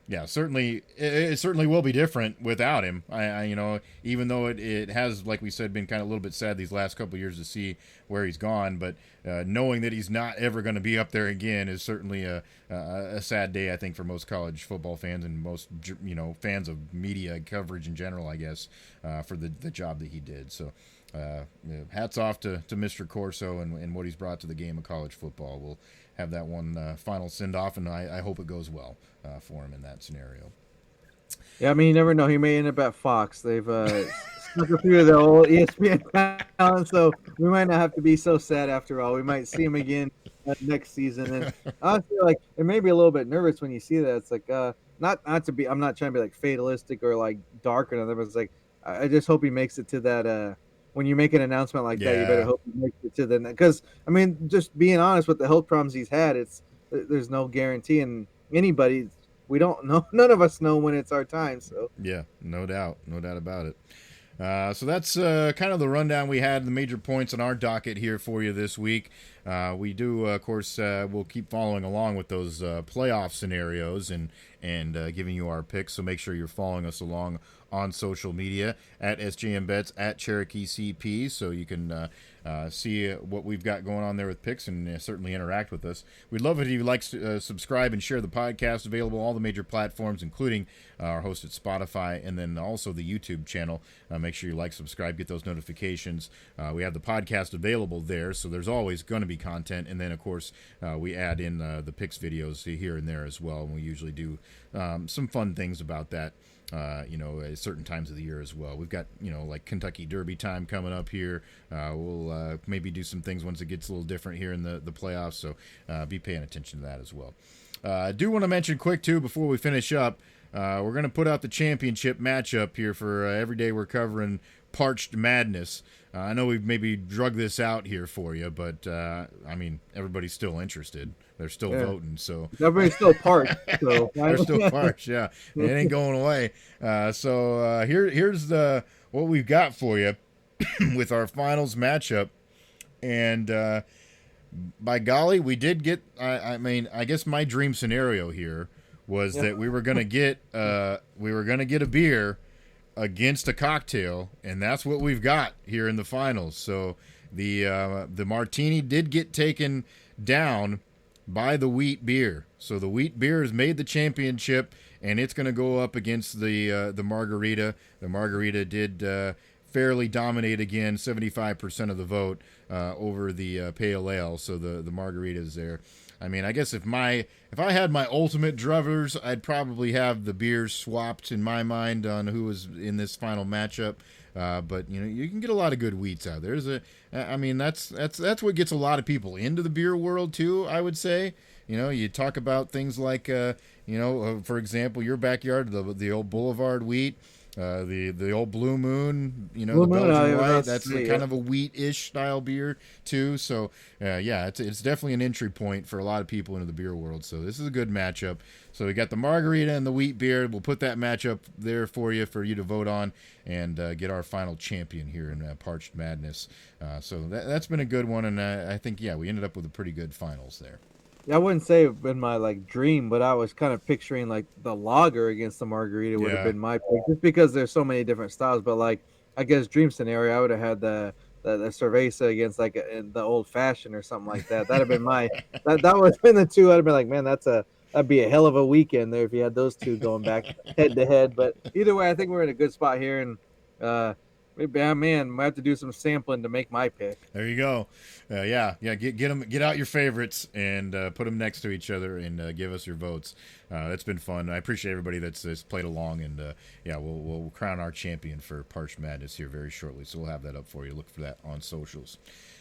Yeah, certainly, it certainly will be different without him. Even though it has, like we said, been kind of a little bit sad these last couple of years to see where he's gone, but knowing that he's not ever going to be up there again is certainly a sad day, I think, for most college football fans and most fans of media coverage in general, I guess, for the job that he did. So. Hats off to Mr. Corso and what he's brought to the game of college football. We'll have that one final send off, and I hope it goes well for him in that scenario. Yeah, I mean, you never know. He may end up at Fox. They've snuck a few of the old ESPN talent, so we might not have to be so sad after all. We might see him again next season. And I feel like it may be a little bit nervous when you see that. It's like not to be. I'm not trying to be like fatalistic or like dark or nothing, but it's like I just hope he makes it to that. When you make an announcement like that, you better hope he makes it to the, because I mean, just being honest with the health problems he's had, there's no guarantee, and anybody, we don't know, none of us know when it's our time. So yeah, no doubt about it. So that's kind of the rundown we had, the major points on our docket here for you this week. We do, of course, we'll keep following along with those playoff scenarios and giving you our picks. So make sure you're following us along on social media at SJM Bets, at Cherokee CP, so you can see what we've got going on there with picks and certainly interact with us. We'd love it if you like to subscribe and share the podcast, available on all the major platforms, including our host at Spotify, and then also the YouTube channel. Make sure you like, subscribe, get those notifications. We have the podcast available there, so there's always going to be content. And then, of course, we add in the picks videos here and there as well, and we usually do some fun things about that. At certain times of the year as well. We've got, like Kentucky Derby time coming up here. We'll maybe do some things once it gets a little different here in the playoffs, so be paying attention to that as well. I do want to mention quick, too, before we finish up, we're going to put out the championship matchup here for every day we're covering Parched Madness. I know we've maybe drug this out here for you, but, I mean, everybody's still interested. They're still voting, so everybody's still parched. So they're still parched. Yeah, it ain't going away. So here's what we've got for you with our finals matchup, and by golly, we did get. I guess my dream scenario here was that we were gonna get a beer against a cocktail, and that's what we've got here in the finals. So the martini did get taken down by the wheat beer. So the wheat beer has made the championship, and it's going to go up against the margarita. The margarita did fairly dominate again, 75% of the vote over the pale ale. So the margarita is there. I mean, I guess if I had my ultimate druthers, I'd probably have the beers swapped in my mind on who was in this final matchup. But you can get a lot of good wheats out there. That's what gets a lot of people into the beer world too, I would say. You talk about things like for example, your backyard, the old Boulevard wheat, the old Blue Moon, the Belgian White. That's kind of a wheat-ish style beer too. So it's definitely an entry point for a lot of people into the beer world. So this is a good matchup. So we got the margarita and the wheat beer. We'll put that matchup there for you to vote on and get our final champion here in Parched Madness. So that's been a good one, and I think we ended up with a pretty good finals there. Yeah, I wouldn't say it been my dream, but I was kind of picturing the lager against the margarita would have been my pick, just because there's so many different styles. But I guess dream scenario, I would have had the cerveza against the old fashioned or something like that. That'd have been that would have been the two. I'd have been like, man, that'd be a hell of a weekend there if you had those two going back head to head. But either way, I think we're in a good spot here, and might have to do some sampling to make my pick. There you go. Get out your favorites and put them next to each other and give us your votes. That's been fun. I appreciate everybody that's played along, and we'll crown our champion for Parched Madness here very shortly. So we'll have that up for you. Look for that on socials.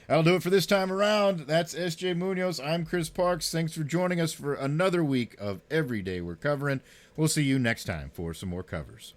That'll do it for this time around. That's SJ Munoz. I'm Chris Parks. Thanks for joining us for another week of Every Day We're Covering. We'll see you next time for some more covers.